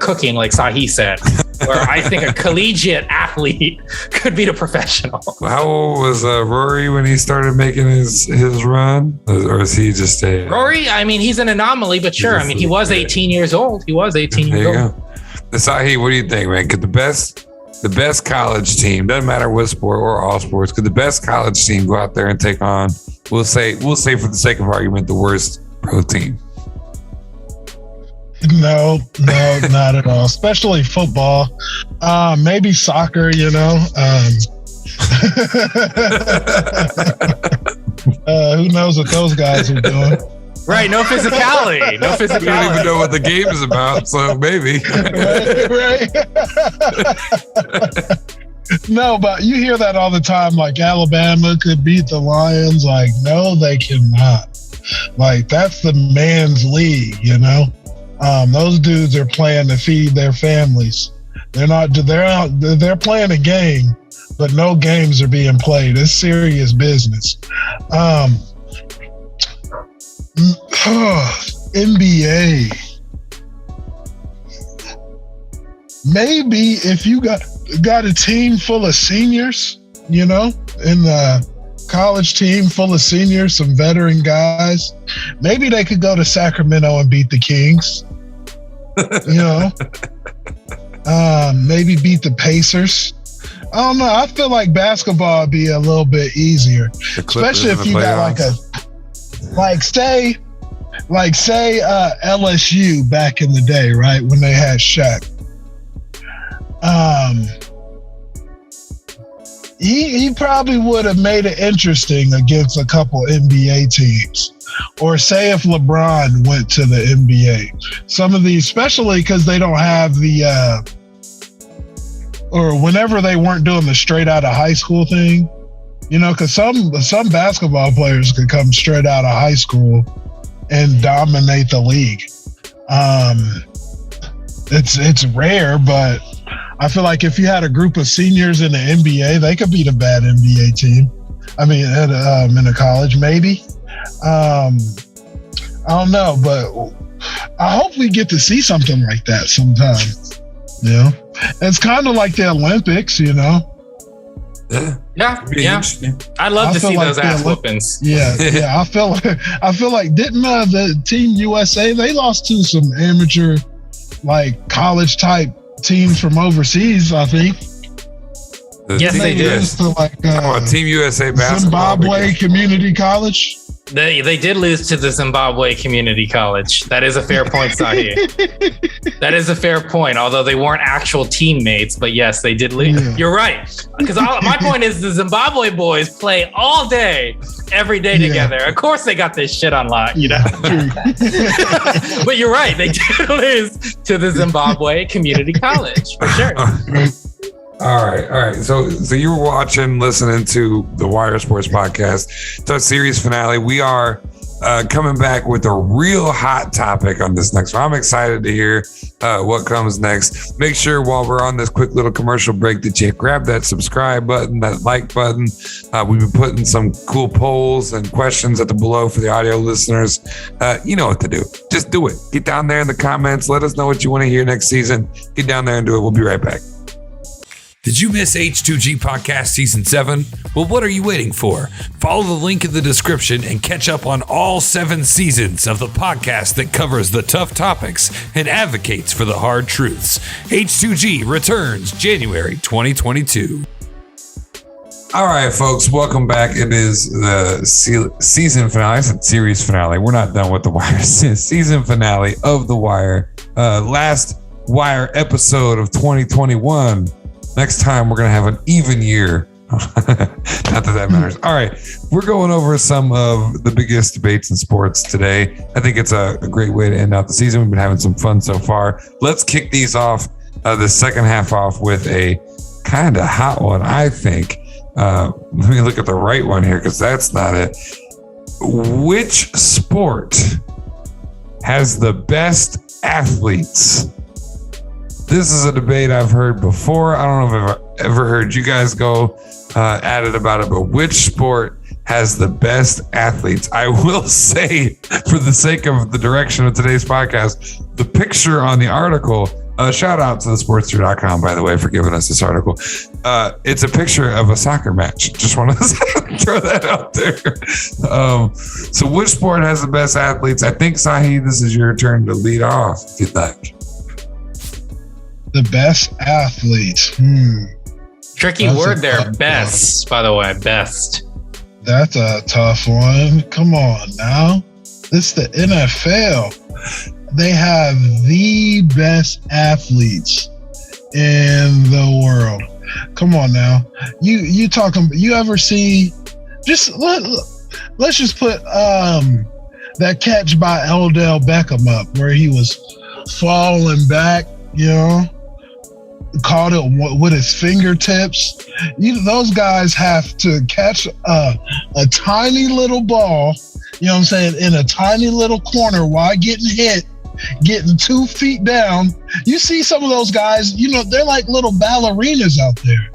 S4: cooking, like Sahe said. where I think a collegiate athlete could beat a professional.
S1: How old was Rory when he started making his run? Or is he just a...
S4: Rory, I mean, he's an anomaly, but sure. I mean, he was 18 years old. He was 18 years old.
S1: Go. Sahe, what do you think, man? Could the best college team, doesn't matter what sport or all sports, could the best college team go out there and take on, we'll say for the sake of argument, the worst pro team?
S3: No, not at all. Especially football. Maybe soccer, you know. Who knows what those guys are doing?
S4: Right, no physicality. No physicality.
S1: We don't even know what the game is about, so maybe.
S3: Right. No, but you hear that all the time, like Alabama could beat the Lions. Like, no, they cannot. Like, that's the man's league, you know? Those dudes are playing to feed their families. They're playing a game, but no games are being played. It's serious business. NBA. Maybe if you got a team full of seniors, you know, in the college team full of seniors, some veteran guys, maybe they could go to Sacramento and beat the Kings. You know, maybe beat the Pacers. I don't know. I feel like basketball would be a little bit easier, especially if you got say LSU back in the day, right, when they had Shaq. He probably would have made it interesting against a couple NBA teams. Or say if LeBron went to the NBA. Some of these, especially because they don't have or whenever they weren't doing the straight out of high school thing, you know, because some basketball players could come straight out of high school and dominate the league. It's rare, but I feel like if you had a group of seniors in the NBA, they could beat a bad NBA team. I mean, in a college, maybe. I don't know, but I hope we get to see something like that sometime. You know, it's kind of like the Olympics, you know.
S4: Yeah. I'd love to see those ass whoopings.
S3: Yeah. I feel like didn't the Team USA, they lost to some amateur, like college type teams from overseas, I think.
S4: Yes, they did.
S3: To
S1: Team USA basketball.
S3: Zimbabwe Community College.
S4: They did lose to the Zimbabwe Community College. That is a fair point, Sahe. That is a fair point, although they weren't actual teammates. But yes, they did lose. Yeah. You're right. Because my point is the Zimbabwe boys play all day, every day together. Of course they got this shit on lock, you know? But you're right. They did lose to the Zimbabwe Community College, for sure.
S1: All right. So you were listening to the Wire Sports Podcast. It's our series finale. We are coming back with a real hot topic on this next one. I'm excited to hear what comes next. Make sure while we're on this quick little commercial break that you grab that subscribe button, that like button. We've been putting some cool polls and questions at the below for the audio listeners. You know what to do. Just do it. Get down there in the comments. Let us know what you want to hear next season. Get down there and do it. We'll be right back.
S5: Did you miss H2G Podcast Season 7? Well, what are you waiting for? Follow the link in the description and catch up on all 7 seasons of the podcast that covers the tough topics and advocates for the hard truths. H2G returns January 2022.
S1: All right, folks, welcome back. It is the season finale. I said series finale. We're not done with The Wire. Season finale of The Wire. Last Wire episode of 2021. Next time, we're going to have an even year. Not that matters. All right. We're going over some of the biggest debates in sports today. I think it's a great way to end out the season. We've been having some fun so far. Let's kick these off, the second half off with a kind of hot one, I think. Let me look at the right one here because that's not it. Which sport has the best athletes? This is a debate I've heard before. I don't know if I've ever heard you guys go at it about it, but which sport has the best athletes? I will say, for the sake of the direction of today's podcast, the picture on the article Shout out to the sportster.com, by the way, for giving us this article. It's a picture of a soccer match. Just want to throw that out there. So which sport has the best athletes? I think, Sahe, this is your turn to lead off, if you'd like.
S3: The best athletes.
S4: Tricky
S3: That's
S4: word
S3: a
S4: there.
S3: tough
S4: Best, by the way. Best.
S3: That's a tough one. Come on now. It's the NFL. They have the best athletes in the world. Come on now. You talking, you ever see, let's just put that catch by Odell Beckham up where he was falling back, caught it with his fingertips. Those guys have to catch a tiny little ball, in a tiny little corner while getting hit, getting 2 feet down. You see some of those guys, they're like little ballerinas out there.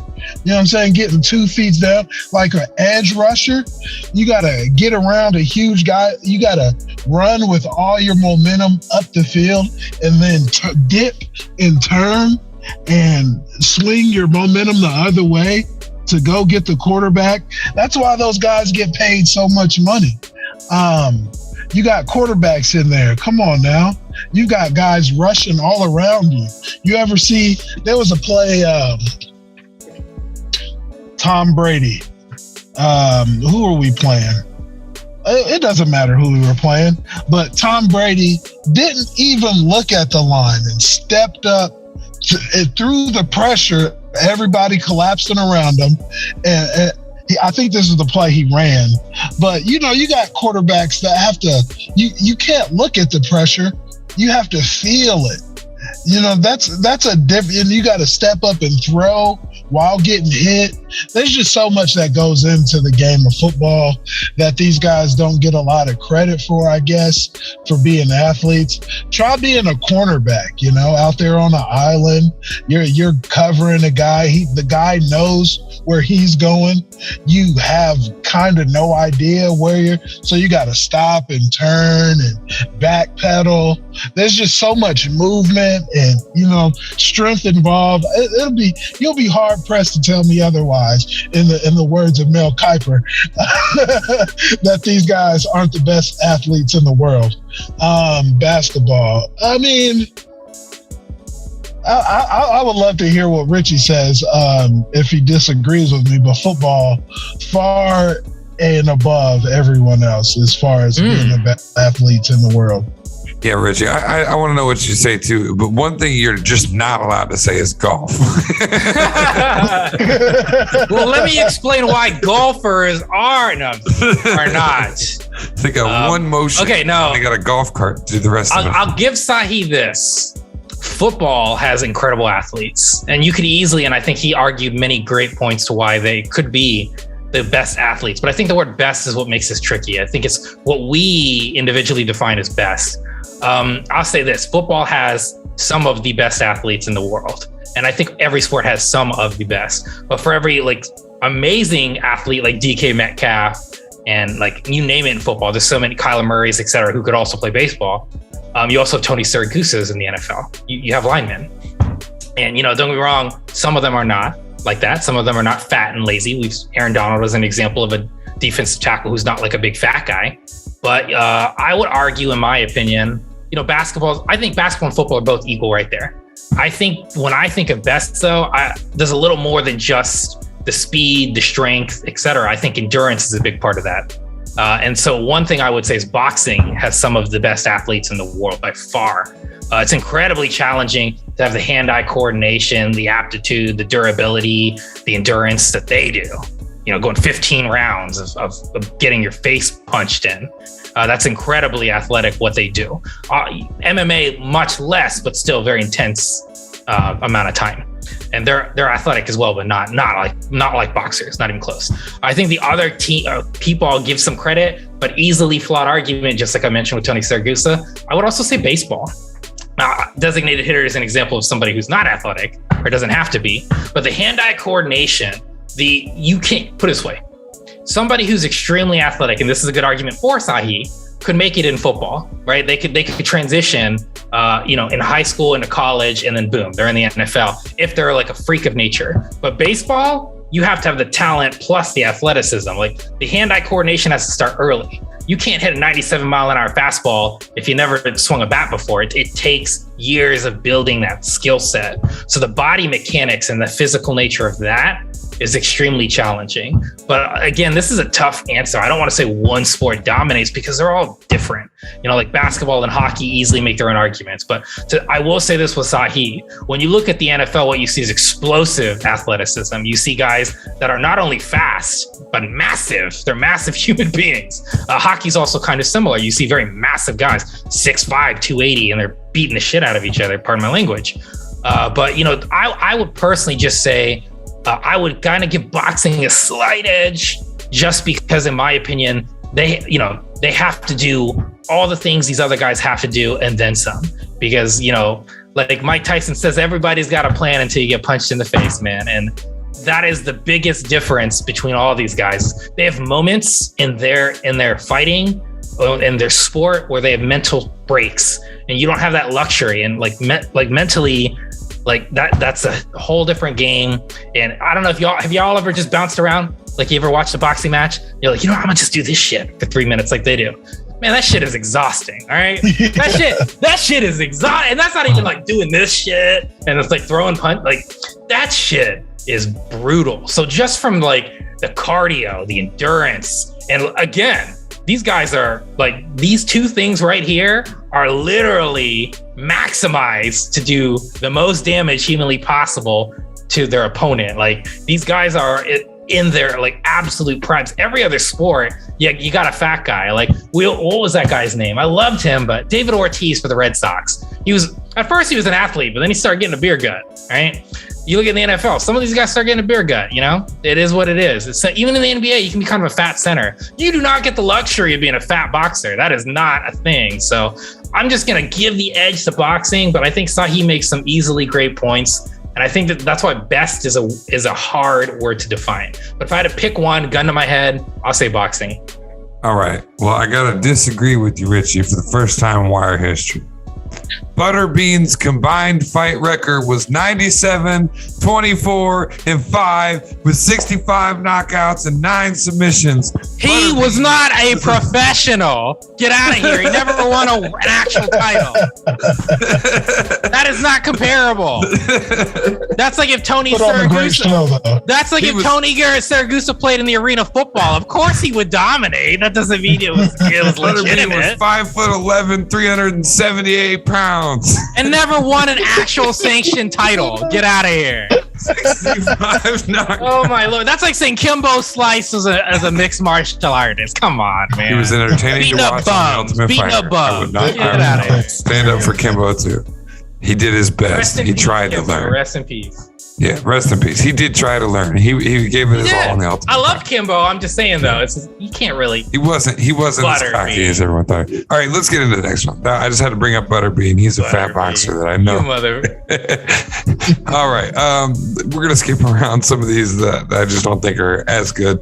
S3: Getting 2 feet down, like an edge rusher. You got to get around a huge guy. You got to run with all your momentum up the field and then dip and turn and swing your momentum the other way to go get the quarterback. That's why those guys get paid so much money. You got quarterbacks in there. Come on now. You got guys rushing all around you. You ever see, there was a play, Tom Brady. Who are we playing? It doesn't matter who we were playing, but Tom Brady didn't even look at the line and stepped up through the pressure. Everybody collapsing around him. And I think this is the play he ran. But, you got quarterbacks that have to, you can't look at the pressure. You have to feel it. That's a different, and you got to step up and throw while getting hit. There's just so much that goes into the game of football that these guys don't get a lot of credit for, I guess, for being athletes. Try being a cornerback, out there on an island. You're covering a guy. The guy knows where he's going. You have kind of no idea so you got to stop and turn and backpedal. There's just so much movement and, strength involved. You'll be hard pressed to tell me otherwise, in the words of Mel Kiper, that these guys aren't the best athletes in the world. Basketball. I mean, I would love to hear what Richie says if he disagrees with me, but football far and above everyone else as far as being the best athletes in the world.
S1: Yeah, Richie, I want to know what you say too, but one thing you're just not allowed to say is golf.
S4: Well, let me explain why golfers are not.
S1: They got one motion.
S4: Okay, no.
S1: They got a golf cart to do the rest of it.
S4: I'll give Sahe this. Football has incredible athletes, and you could easily, and I think he argued many great points to why they could be the best athletes. But I think the word best is what makes this tricky. I think it's what we individually define as best. I'll say this, football has some of the best athletes in the world. And I think every sport has some of the best. But for every amazing athlete like DK Metcalf and you name it in football, there's so many Kyler Murrays, et cetera, who could also play baseball. You also have Tony Syracusas in the NFL. You have linemen. And, don't get me wrong, some of them are not like that. Some of them are not fat and lazy. Aaron Donald was an example of a defensive tackle who's not like a big fat guy. But I would argue, in my opinion, basketball, I think basketball and football are both equal right there. I think when I think of best, though, there's a little more than just the speed, the strength, et cetera. I think endurance is a big part of that. And so one thing I would say is boxing has some of the best athletes in the world by far. It's incredibly challenging to have the hand-eye coordination, the aptitude, the durability, the endurance that they do. Going 15 rounds of getting your face punched in. That's incredibly athletic what they do. MMA, much less, but still very intense amount of time. And they're athletic as well, but not like boxers, not even close. I think the other people I'll give some credit, but easily flawed argument, just like I mentioned with Tony Siragusa. I would also say baseball. Now, designated hitter is an example of somebody who's not athletic or doesn't have to be, but the hand-eye coordination, you can't put it this way. Somebody who's extremely athletic, and this is a good argument for Sahe, could make it in football, right? They could transition, in high school into college, and then boom, they're in the NFL if they're like a freak of nature. But baseball, you have to have the talent plus the athleticism. Like the hand-eye coordination has to start early. You can't hit a 97-mile-an-hour fastball if you never swung a bat before. It takes years of building that skill set. So the body mechanics and the physical nature of that is extremely challenging. But again, this is a tough answer. I don't want to say one sport dominates because they're all different. Like basketball and hockey easily make their own arguments. But I will say this with Sahe. When you look at the NFL, what you see is explosive athleticism. You see guys that are not only fast, but massive. They're massive human beings. Hockey's also kind of similar. You see very massive guys, 6'5", 280, and they're beating the shit out of each other, pardon my language. But I would personally just say, I would kind of give boxing a slight edge just because, in my opinion, they have to do all the things these other guys have to do and then some. Because, like Mike Tyson says, everybody's got a plan until you get punched in the face, man. And that is the biggest difference between all these guys. They have moments in their fighting, in their sport, where they have mental breaks, and you don't have that luxury. And mentally, like that's a whole different game. And I don't know if y'all ever just bounced around? Like, you ever watched a boxing match? You're like, I'm gonna just do this shit for 3 minutes like they do. Man, that shit is exhausting. All right. That shit is exhausting. And that's not even like doing this shit. And it's like throwing punch. Like, that shit is brutal. So just from like the cardio, the endurance, and again, these guys are like, these two things right here are literally maximized to do the most damage humanly possible to their opponent. Like, these guys are in their like absolute primes. Every other sport, you got a fat guy. Like, what was that guy's name? I loved him, but David Ortiz for the Red Sox. At first he was an athlete, but then he started getting a beer gut, right? You look at the NFL, some of these guys start getting a beer gut, It is what it is. Even in the NBA, you can be kind of a fat center. You do not get the luxury of being a fat boxer. That is not a thing. So I'm just going to give the edge to boxing, but I think Sahe makes some easily great points. And I think that's why best is a hard word to define. But if I had to pick one, gun to my head, I'll say boxing.
S1: All right. Well, I got to disagree with you, Richie, for the first time in Wire history. Butterbean's combined fight record was 97, 24, and 5 with 65 knockouts and 9 submissions.
S4: He was not a professional. Get out of here. He never won an actual title. That is not comparable. That's like if Tony Saragusa. That's like if Tony Saragusa played in the arena football. Of course he would dominate. That doesn't mean it was legitimate.
S1: Butterbean was 5'11", 378 pounds.
S4: And never won an actual sanctioned title. Get out of here.
S1: 65 knockouts.
S4: Oh my Lord. That's like saying Kimbo Slice as a mixed martial artist. Come on, man.
S1: He was entertaining to watch on The Ultimate Fighter. I would not stand up for Kimbo too. He did his best. He tried to learn.
S4: Rest in peace.
S1: Yeah, rest in pease. He did try to learn. He gave it his all in The Ultimate
S4: Fighter. I love
S1: Fighter.
S4: Kimbo. I'm just saying though, you can't really.
S1: He wasn't as cocky as everyone thought. All right, let's get into the next one. I just had to bring up Butterbean. He's a fat boxer that I know.
S4: You mother.
S1: All right, we're gonna skip around some of these that I just don't think are as good.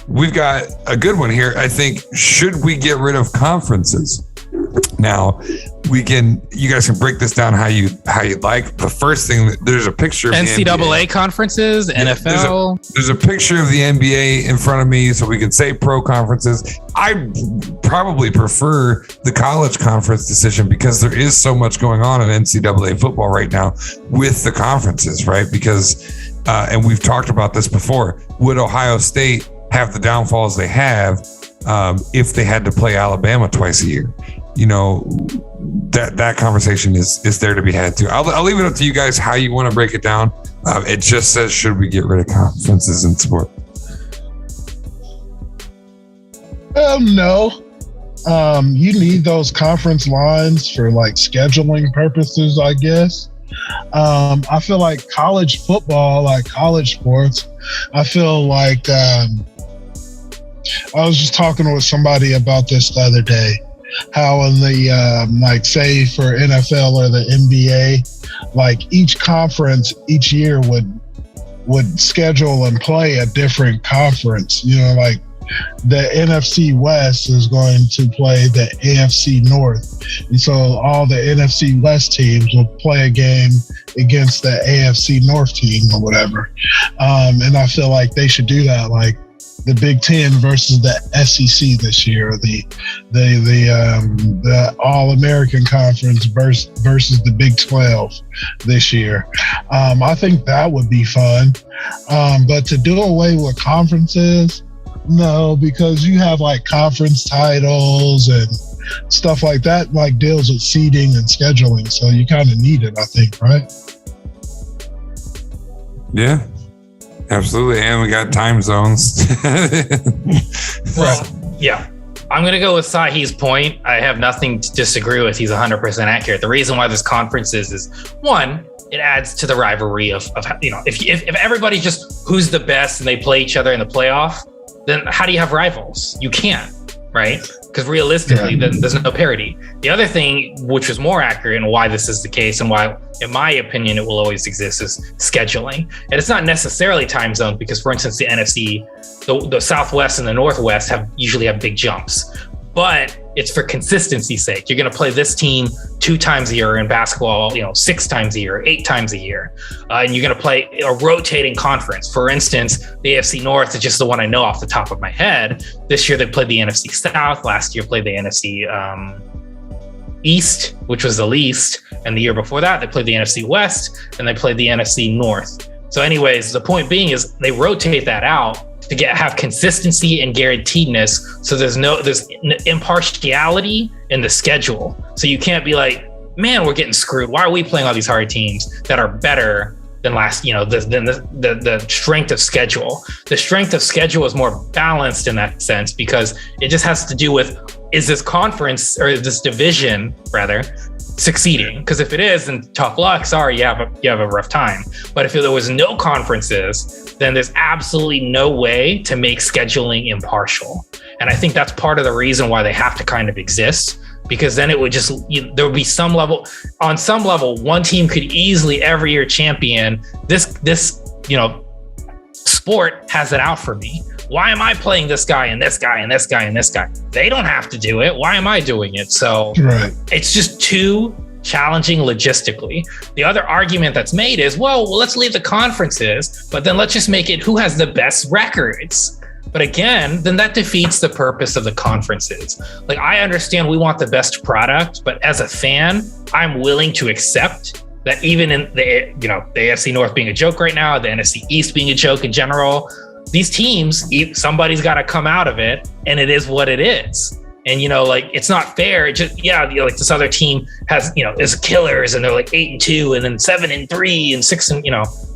S1: We've got a good one here. I think, should we get rid of conferences? Now, you guys can break this down how you like. The first thing, there's a picture of
S4: NCAA conferences, NFL.
S1: There's a picture of the NBA in front of me, so we can say pro conferences. I probably prefer the college conference decision because there is so much going on in NCAA football right now with the conferences, right? Because, and we've talked about this before, would Ohio State have the downfalls they have if they had to play Alabama twice a year? That conversation is there to be had too. I'll leave it up to you guys how you want to break it down. It just says, should we get rid of conferences in sport?
S3: No. You need those conference lines for like scheduling purposes, I guess. I feel like college football, like college sports, I feel like I was just talking with somebody about this the other day. How in the like say for NFL or the NBA, like each conference each year would schedule and play a different conference. Like the NFC West is going to play the AFC North. And so all the NFC West teams will play a game against the AFC North team or whatever. And I feel like they should do that, like the Big Ten versus the SEC this year, the All-American Conference versus the Big 12 this year. I think that would be fun. But to do away with conferences, no, because you have like conference titles and stuff like that, like deals with seeding and scheduling. So you kind of need it, I think, right?
S1: Yeah. Absolutely, and we got time zones.
S4: Well, yeah. I'm going to go with Sahe's point. I have nothing to disagree with. He's 100% accurate. The reason why there's conferences is, one, it adds to the rivalry of if everybody just who's the best and they play each other in the playoff, then how do you have rivals? You can't, right? Because realistically, then there's no parity. The other thing, which was more accurate and why this is the case and why, in my opinion, it will always exist, is scheduling. And it's not necessarily time zone because, for instance, the NFC, the Southwest and the Northwest usually have big jumps. But it's for consistency's sake. You're going to play this team 2 times a year in basketball, 6 times a year, 8 times a year. And you're going to play a rotating conference. For instance, the AFC North is just the one I know off the top of my head. This year they played the NFC South. Last year played the NFC East, which was the least. And the year before that, they played the NFC West and they played the NFC North. So anyways, the point being is they rotate that out to have consistency and guaranteedness. So there's impartiality in the schedule. So you can't be like, man, we're getting screwed. Why are we playing all these hard teams that are better than last, the strength of schedule. The strength of schedule is more balanced in that sense because it just has to do with, is this conference or this division rather succeeding? Because if it is, then tough luck. Sorry, you have a rough time. But if there was no conferences, then there's absolutely no way to make scheduling impartial. And I think that's part of the reason why they have to kind of exist, because then it would just, there would be on some level, one team could easily every year champion this sport has it out for me. Why am I playing this guy and this guy and this guy and this guy? They don't have to do it. Why am I doing it? So It's just too challenging logistically. The other argument that's made is, well, let's leave the conferences, but then let's just make it who has the best records. But again, then that defeats the purpose of the conferences. Like, I understand we want the best product, but as a fan, I'm willing to accept that even in the AFC North being a joke right now, the NFC East being a joke in general, these teams, somebody's got to come out of it, and it is what it is. And, it's not fair. It just, like this other team has, is killers and they're like 8-2 and then 7-3 and 6 and,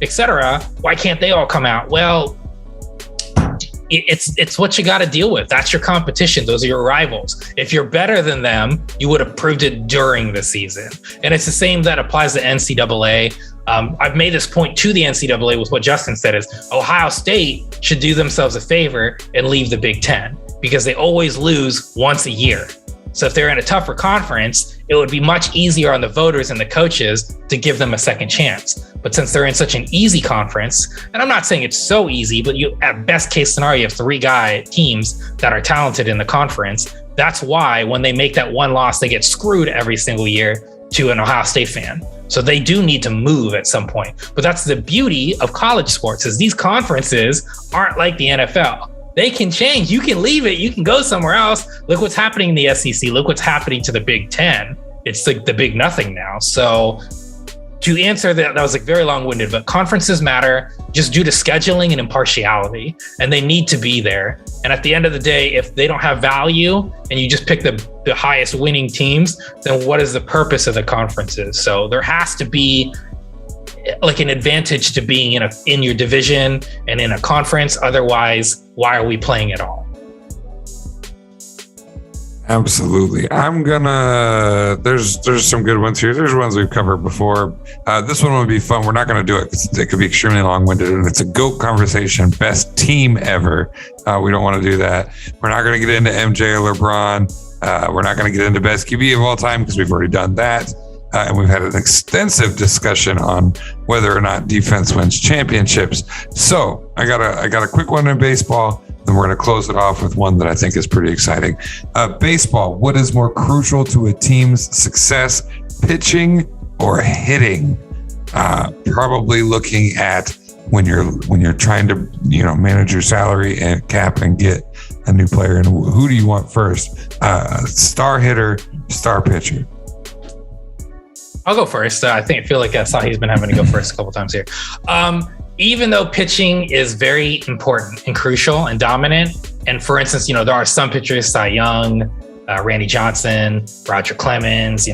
S4: et cetera. Why can't they all come out? Well, it's what you got to deal with. That's your competition. Those are your rivals. If you're better than them, you would have proved it during the season. And it's the same that applies to NCAA. I've made this point to the NCAA with what Justin said is Ohio State should do themselves a favor and leave the Big Ten because they always lose once a year. So if they're in a tougher conference, it would be much easier on the voters and the coaches to give them a second chance. But since they're in such an easy conference, and I'm not saying it's so easy, but you at best case scenario, you have 3 teams that are talented in the conference. That's why when they make that one loss, they get screwed every single year to an Ohio State fan. So they do need to move at some point. But that's the beauty of college sports is these conferences aren't like the NFL. They can change. You can leave it. You can go somewhere else. Look what's happening in the SEC. Look what's happening to the Big Ten. It's like the big nothing now. So to answer that was like very long-winded, but conferences matter just due to scheduling and impartiality, and they need to be there. And at the end of the day, if they don't have value and you just pick the highest winning teams, then what is the purpose of the conferences? So there has to be like an advantage to being in your division and in a conference. Otherwise, why are we playing at all?
S1: Absolutely. There's some good ones here. There's ones we've covered before. This one would be fun. We're not going to do it because it could be extremely long-winded, and it's a GOAT conversation. Best team ever. We don't want to do that. We're not going to get into MJ or LeBron. We're not going to get into best QB of all time because we've already done that. And we've had an extensive discussion on whether or not defense wins championships. So I got a quick one in baseball. then we're going to close it off with one that I think is pretty exciting. Baseball. What is more crucial to a team's success, pitching or hitting? Probably looking at when you're trying to manage your salary and cap and get a new player. And who do you want first? Star hitter, star pitcher.
S4: I'll go first. I feel like Sahe's been having to go first a couple times here. Even though pitching is very important and crucial and dominant, and for instance, there are some pitchers, Cy Young, Randy Johnson, Roger Clemens,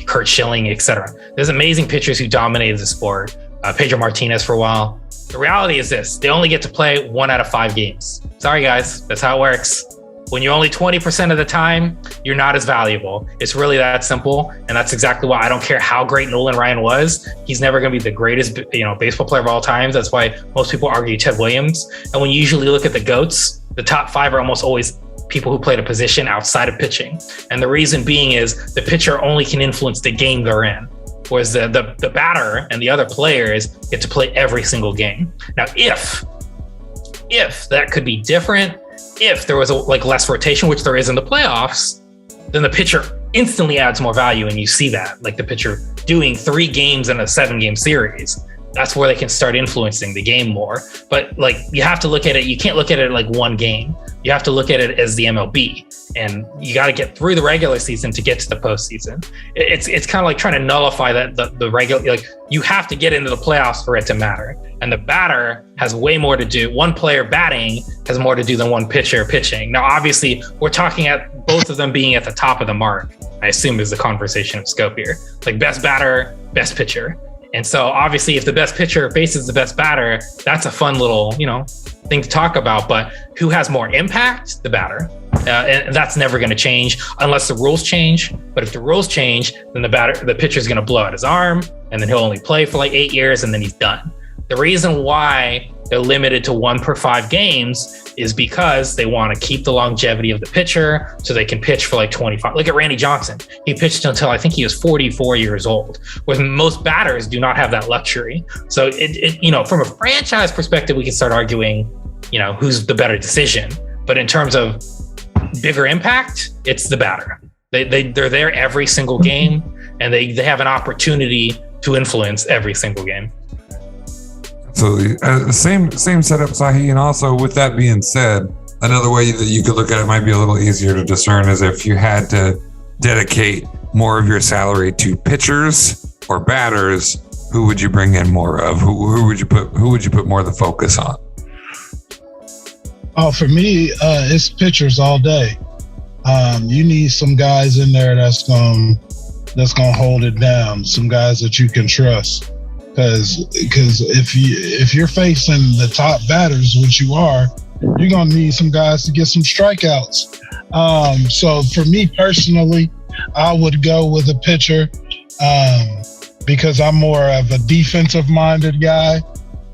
S4: Kurt Schilling, etc. There's amazing pitchers who dominated the sport. Pedro Martinez for a while. The reality is this: they only get to play 1 out of 5 games. Sorry, guys, that's how it works. When you're only 20% of the time, you're not as valuable. It's really that simple. And that's exactly why I don't care how great Nolan Ryan was. He's never going to be the greatest, baseball player of all time. That's why most people argue Ted Williams. And when you usually look at the GOATs, the top 5 are almost always people who played a position outside of pitching. And the reason being is the pitcher only can influence the game they're in, whereas the batter and the other players get to play every single game. Now, if that could be different, if there was less rotation, which there is in the playoffs, then the pitcher instantly adds more value. And you see that, like the pitcher doing 3 games in a 7-game series. That's where they can start influencing the game more. But you have to look at it. You can't look at it like one game. You have to look at it as the MLB, and you got to get through the regular season to get to the postseason. It's kind of like trying to nullify that the regular. You have to get into the playoffs for it to matter. And the batter has way more to do. One player batting has more to do than one pitcher pitching. Now, obviously, we're talking at both of them being at the top of the mark, I assume is the conversation of scope here. Like best batter, best pitcher. And so obviously if the best pitcher faces the best batter, that's a fun little, thing to talk about. But who has more impact? The batter. And that's never going to change unless the rules change. But if the rules change, then the pitcher's going to blow out his arm, and then he'll only play for 8 years, and then he's done. The reason why they're limited to 1 per 5 games is because they want to keep the longevity of the pitcher so they can pitch for 25. Look at Randy Johnson. He pitched until I think he was 44 years old, where most batters do not have that luxury. So from a franchise perspective, we can start arguing, who's the better decision. But in terms of bigger impact, it's the batter. They're there every single game, and they have an opportunity to influence every single game.
S1: Absolutely. Same setup, Sahe. And also, with that being said, another way that you could look at it might be a little easier to discern is if you had to dedicate more of your salary to pitchers or batters, who would you bring in more of? Who would you put more of the focus on?
S3: Oh, for me, it's pitchers all day. You need some guys in there that's gonna hold it down. Some guys that you can trust. Because if you're facing the top batters, which you are, you're gonna need some guys to get some strikeouts. So for me personally, I would go with a pitcher because I'm more of a defensive-minded guy.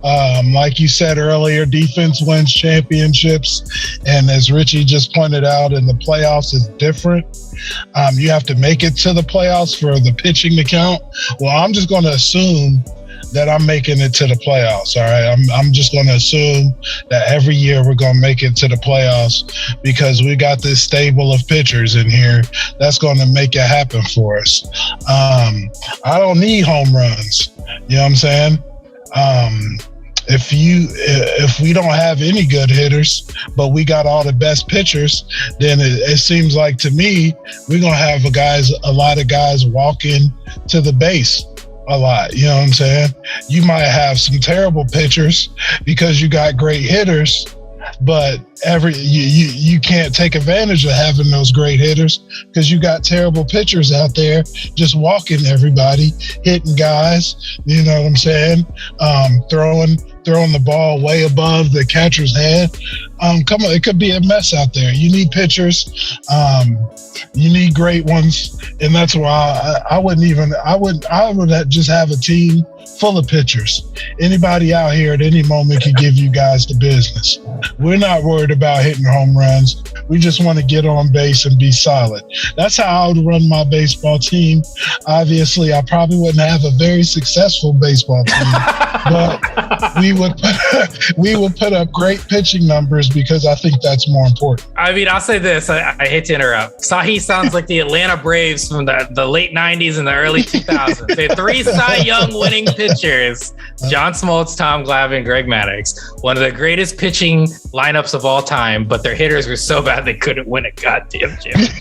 S3: Like you said earlier, defense wins championships, and as Richie just pointed out, in the playoffs is different. You have to make it to the playoffs for the pitching to count. Well, I'm just going to assume that I'm making it to the playoffs. All right. I'm just going to assume that every year we're going to make it to the playoffs because we got this stable of pitchers in here that's going to make it happen for us. I don't need home runs. You know what I'm saying? If we don't have any good hitters, but we got all the best pitchers, then it seems like to me, we're going to have a lot of guys walking to the base a lot. You know what I'm saying? You might have some terrible pitchers because you got great hitters, but you can't take advantage of having those great hitters because you got terrible pitchers out there just walking everybody, hitting guys, you know what I'm saying? Throwing the ball way above the catcher's head. Come on, it could be a mess out there. You need pitchers. You need great ones, and that's why I would just have a team full of pitchers. Anybody out here at any moment can give you guys the business. We're not worried about hitting home runs. We just want to get on base and be solid. That's how I would run my baseball team. Obviously, I probably wouldn't have a very successful baseball team, but we would put up great pitching numbers pitchers because I think that's more important.
S4: I mean, I'll say this. I hate to interrupt. Sahe sounds like the Atlanta Braves from the late 90s and the early 2000s. They had 3 Cy Young winning pitchers. John Smoltz, Tom Glavine, Greg Maddux. One of the greatest pitching lineups of all time, but their hitters were so bad they couldn't win a goddamn championship.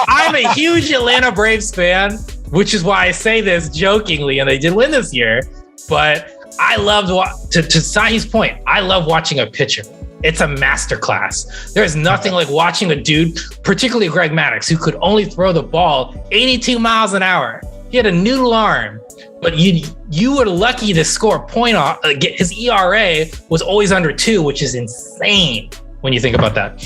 S4: I'm a huge Atlanta Braves fan, which is why I say this jokingly, and they did win this year. But I loved, to Sahi's point, I love watching a pitcher. It's a masterclass. There's nothing like watching a dude, particularly Greg Maddux, who could only throw the ball 82 miles an hour. He had a noodle arm, but you were lucky to score a point off. His ERA was always under 2, which is insane when you think about that.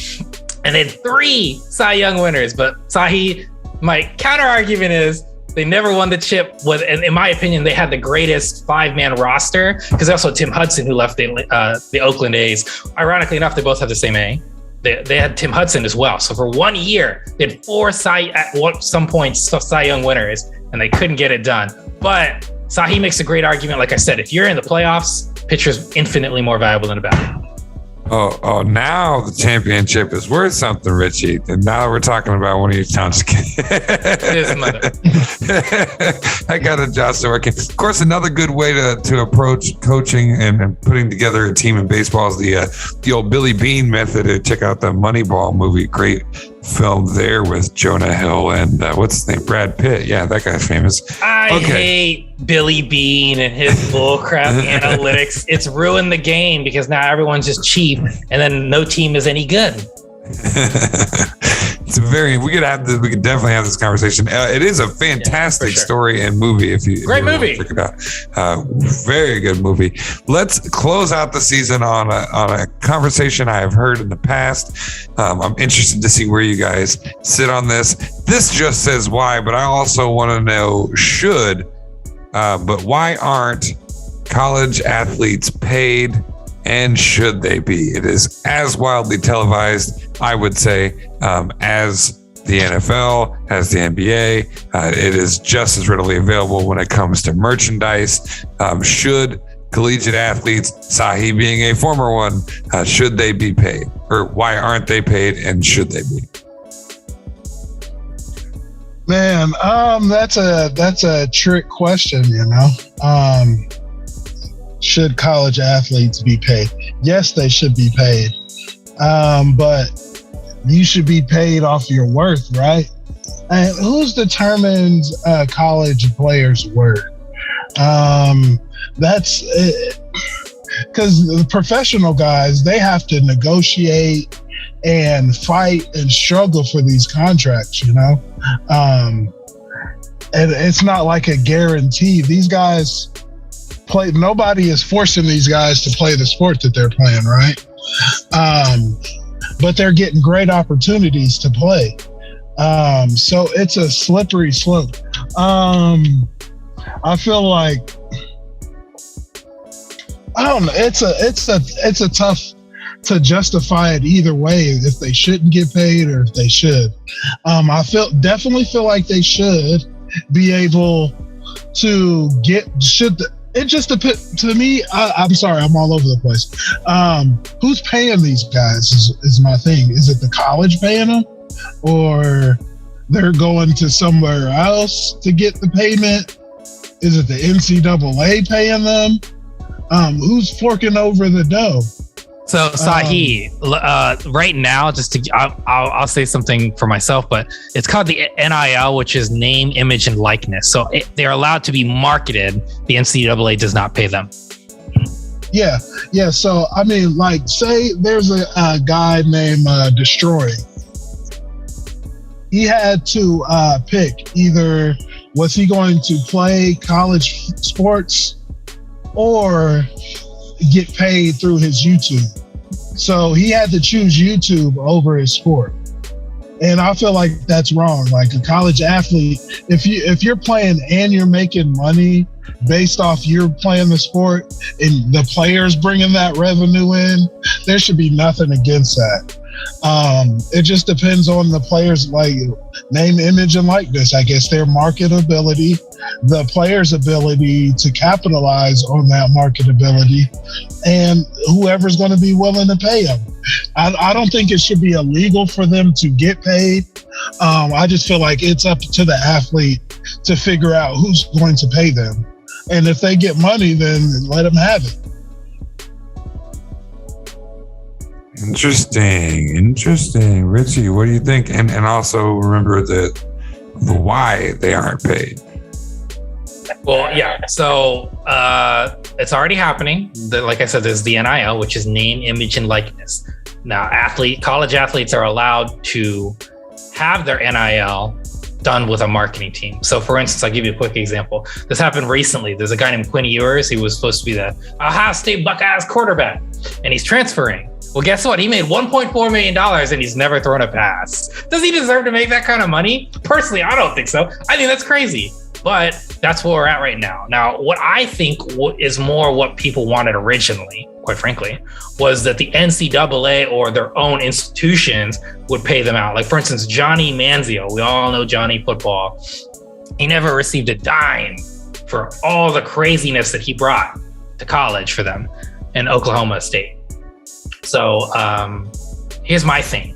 S4: And then 3 Cy Young winners. But Sahe, my counter argument is, they never won the chip. And in my opinion, they had the greatest 5-man roster because also Tim Hudson, who left the Oakland A's. Ironically enough, they both have the same A. They had Tim Hudson as well. So for 1 year, they had 4 at some points Cy Young winners, and they couldn't get it done. But Sahe makes a great argument. Like I said, if you're in the playoffs, pitcher's infinitely more valuable than a batter.
S1: Oh, now the championship is worth something, Richie. And now we're talking about one of your towns.
S4: His mother.
S1: I got it, Justo. Of course, another good way to approach coaching and putting together a team in baseball is the old Billy Bean method. Check out the Moneyball movie. Great film there with Jonah Hill and what's his name? Brad Pitt. Yeah, that guy's famous.
S4: I hate Billy Bean and his bullcrap analytics. It's ruined the game because now everyone's just cheap and then no team is any good.
S1: It's we could definitely have this conversation. It is a fantastic story and movie. If you
S4: movie,
S1: check it out. Very good movie. Let's close out the season on a conversation I have heard in the past. I'm interested to see where you guys sit on this. This just says why, but I also want to know but why aren't college athletes paid? And should they be? It is as wildly televised, I would say, as the NFL, as the NBA. It is just as readily available when it comes to merchandise. Should collegiate athletes, Sahe being a former one, should they be paid? Or why aren't they paid and should they be?
S3: Man, that's a trick question, you know. Should college athletes be paid? Yes, they should be paid. But you should be paid off your worth, right? And who's determined college players' worth? That's because the professional guys, they have to negotiate and fight and struggle for these contracts, you know? And it's not like a guarantee. These guys nobody is forcing these guys to play the sport that they're playing, right? But they're getting great opportunities to play. So it's a slippery slope. I feel like, I don't know. It's a tough to justify it either way, if they shouldn't get paid or if they should. I definitely feel like they should be able to it just depends. To me, I'm sorry, I'm all over the place. Who's paying these guys is my thing. Is it the college paying them, or they're going to somewhere else to get the payment? Is it the NCAA paying them? Who's forking over the dough?
S4: So Sahe, right now, I'll say something for myself, but it's called the NIL, which is name, image, and likeness. So they're allowed to be marketed. The NCAA does not pay them.
S3: Yeah. So I mean, like, say there's a guy named Destroy. He had to pick either was he going to play college sports or get paid through his YouTube. So he had to choose YouTube over his sport. And I feel like that's wrong. Like a college athlete, if you're playing and you're making money based off you're playing the sport and the players bringing that revenue in, there should be nothing against that. It just depends on the players, like name, image, and likeness. I guess their marketability, the player's ability to capitalize on that marketability, and whoever's going to be willing to pay them. I don't think it should be illegal for them to get paid. I just feel like it's up to the athlete to figure out who's going to pay them. And if they get money, then let them have it.
S1: Interesting. Richie, what do you think? And also remember the why they aren't paid.
S4: Well, yeah. So it's already happening. Like I said, there's the NIL, which is name, image, and likeness. Now, college athletes are allowed to have their NIL done with a marketing team. So for instance, I'll give you a quick example. This happened recently. There's a guy named Quinn Ewers. He was supposed to be the Ohio State Buckeyes quarterback, and he's transferring. Well, guess what? He made $1.4 million and he's never thrown a pass. Does he deserve to make that kind of money? Personally, I don't think so. I think that's crazy. But that's where we're at right now. Now, what I think is more what people wanted originally, quite frankly, was that the NCAA or their own institutions would pay them out. Like, for instance, Johnny Manziel. We all know Johnny football. He never received a dime for all the craziness that he brought to college for them in Oklahoma State. So here's my thing.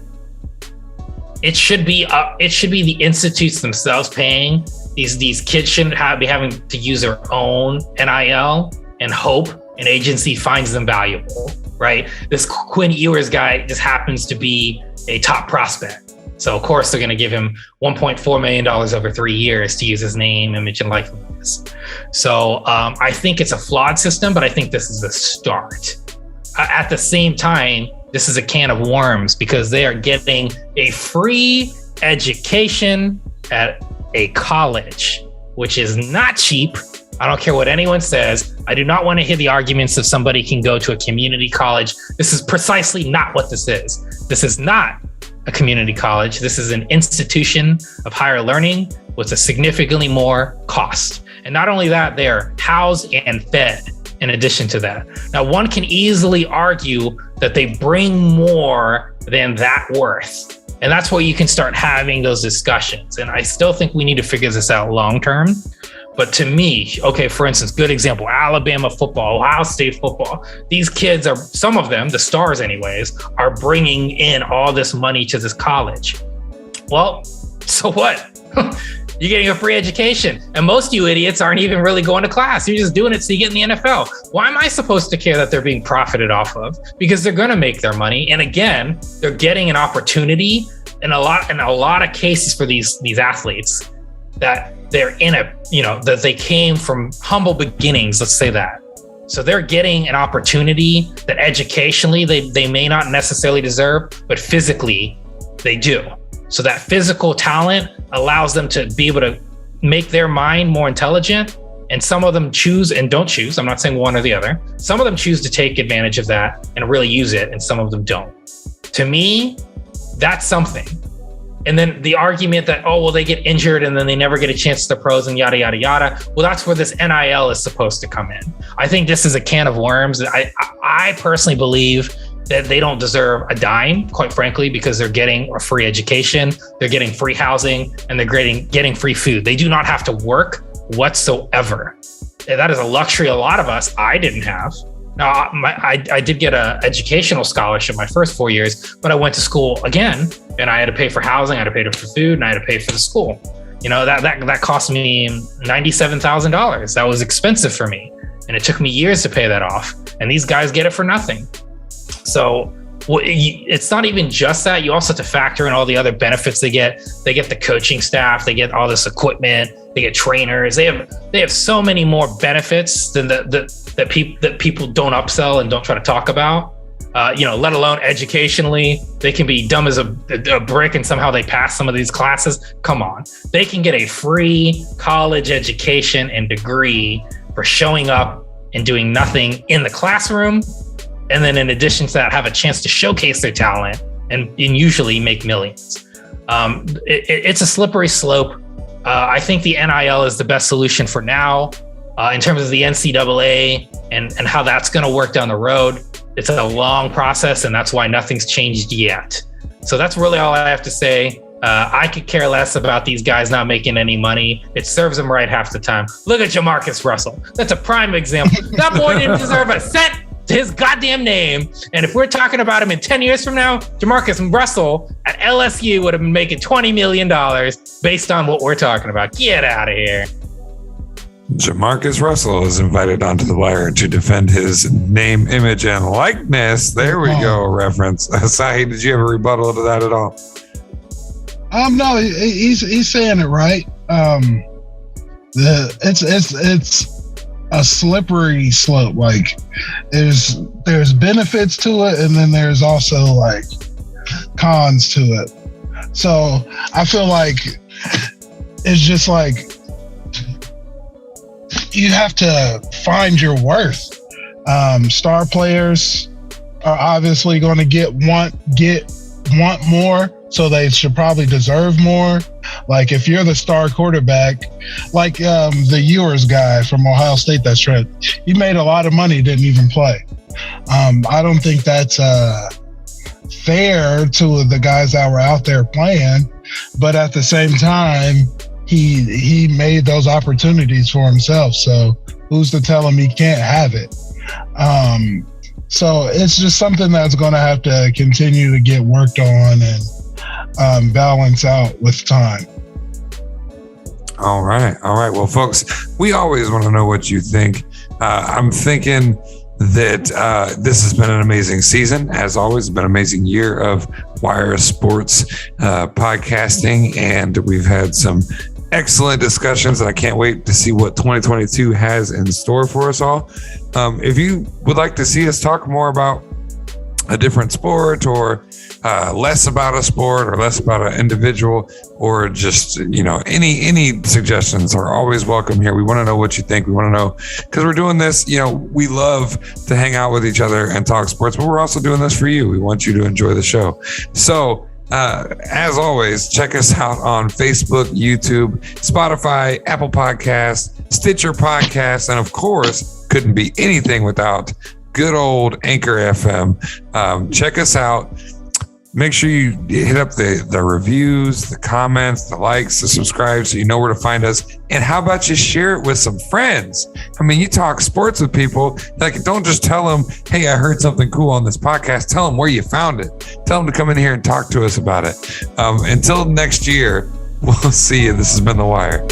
S4: It should be the institutes themselves paying. These kids shouldn't be having to use their own NIL and hope an agency finds them valuable, right? This Quinn Ewers guy just happens to be a top prospect. So of course they're going to give him $1.4 million over 3 years to use his name, image, and likeness. So I think it's a flawed system, but I think this is the start. At the same time, this is a can of worms because they are getting a free education at a college, which is not cheap. I don't care what anyone says. I do not want to hear the arguments of somebody can go to a community college. This is precisely not what this is. This is not a community college. This is an institution of higher learning with a significantly more cost. And not only that, they are housed and fed in addition to that. Now, one can easily argue that they bring more than that worth. And that's where you can start having those discussions. And I still think we need to figure this out long-term. But to me, okay, for instance, good example, Alabama football, Ohio State football. These kids are, some of them, the stars anyways, are bringing in all this money to this college. Well, so what? You're getting a free education. And most of you idiots aren't even really going to class. You're just doing it so you get in the NFL. Why am I supposed to care that they're being profited off of? Because they're going to make their money. And again, they're getting an opportunity in a lot of cases for these athletes that they're in that they came from humble beginnings, let's say that. So they're getting an opportunity that educationally they may not necessarily deserve, but physically they do. So that physical talent allows them to be able to make their mind more intelligent. And some of them choose and don't choose. I'm not saying one or the other. Some of them choose to take advantage of that and really use it, and some of them don't. To me, that's something. And then the argument that, oh, well, they get injured and then they never get a chance to the pros and yada, yada, yada. Well, that's where this NIL is supposed to come in. I think this is a can of worms. I personally believe that they don't deserve a dime, quite frankly, because they're getting a free education, they're getting free housing, and they're getting free food. They do not have to work whatsoever. And that is a luxury a lot of us, I didn't have. Now, I did get an educational scholarship my first 4 years, but I went to school again, and I had to pay for housing, I had to pay for food, and I had to pay for the school. You know, that cost me $97,000. That was expensive for me, and it took me years to pay that off. And these guys get it for nothing. So it's not even just that. You also have to factor in all the other benefits they get. They get the coaching staff, they get all this equipment, they get trainers. They have so many more benefits than that people don't upsell and don't try to talk about. Let alone educationally, they can be dumb as a brick and somehow they pass some of these classes. Come on, they can get a free college education and degree for showing up and doing nothing in the classroom. And then in addition to that, have a chance to showcase their talent and usually make millions. It's a slippery slope. I think the NIL is the best solution for now. In terms of the NCAA and how that's going to work down the road, it's a long process, and that's why nothing's changed yet. So that's really all I have to say. I could care less about these guys not making any money. It serves them right half the time. Look at Jamarcus Russell. That's a prime example. That boy didn't deserve a cent to his goddamn name. And if we're talking about him in 10 years from now, Jamarcus Russell at LSU would have been making $20 million based on what we're talking about. Get out of here.
S1: Jamarcus Russell is invited onto the wire to defend his name, image, and likeness. There we go, a reference. Sahe, did you have a rebuttal to that at all?
S3: No, he's saying it right. It's a slippery slope. Like there's benefits to it, and then there's also like cons to it. So I feel like it's just like you have to find your worth. Star players are obviously going to want more. So they should probably deserve more. Like if you're the star quarterback, like the Ewers guy from Ohio State that's traded, he made a lot of money, didn't even play. I don't think that's fair to the guys that were out there playing, but at the same time, he made those opportunities for himself. So who's to tell him he can't have it? So it's just something that's going to have to continue to get worked on and balance out with time.
S1: All right. Well, folks, we always want to know what you think. I'm thinking that this has been an amazing season. As always, it's been an amazing year of Wire Sports podcasting, and we've had some excellent discussions, and I can't wait to see what 2022 has in store for us all. If you would like to see us talk more about a different sport, or less about a sport, or less about an individual, or just, any suggestions are always welcome here. We want to know what you think. We want to know, because we're doing this, we love to hang out with each other and talk sports, but we're also doing this for you. We want you to enjoy the show. So as always, check us out on Facebook, YouTube, Spotify, Apple Podcasts, Stitcher Podcasts, and of course, couldn't be anything without good old Anchor FM. Check us out. Make sure you hit up the reviews, the comments, the likes, the subscribe, so you know where to find us. And how about you share it with some friends? I mean, you talk sports with people. Like, don't just tell them, hey, I heard something cool on this podcast. Tell them where you found it. Tell them to come in here and talk to us about it. Until next year, we'll see you. This has been The Wire.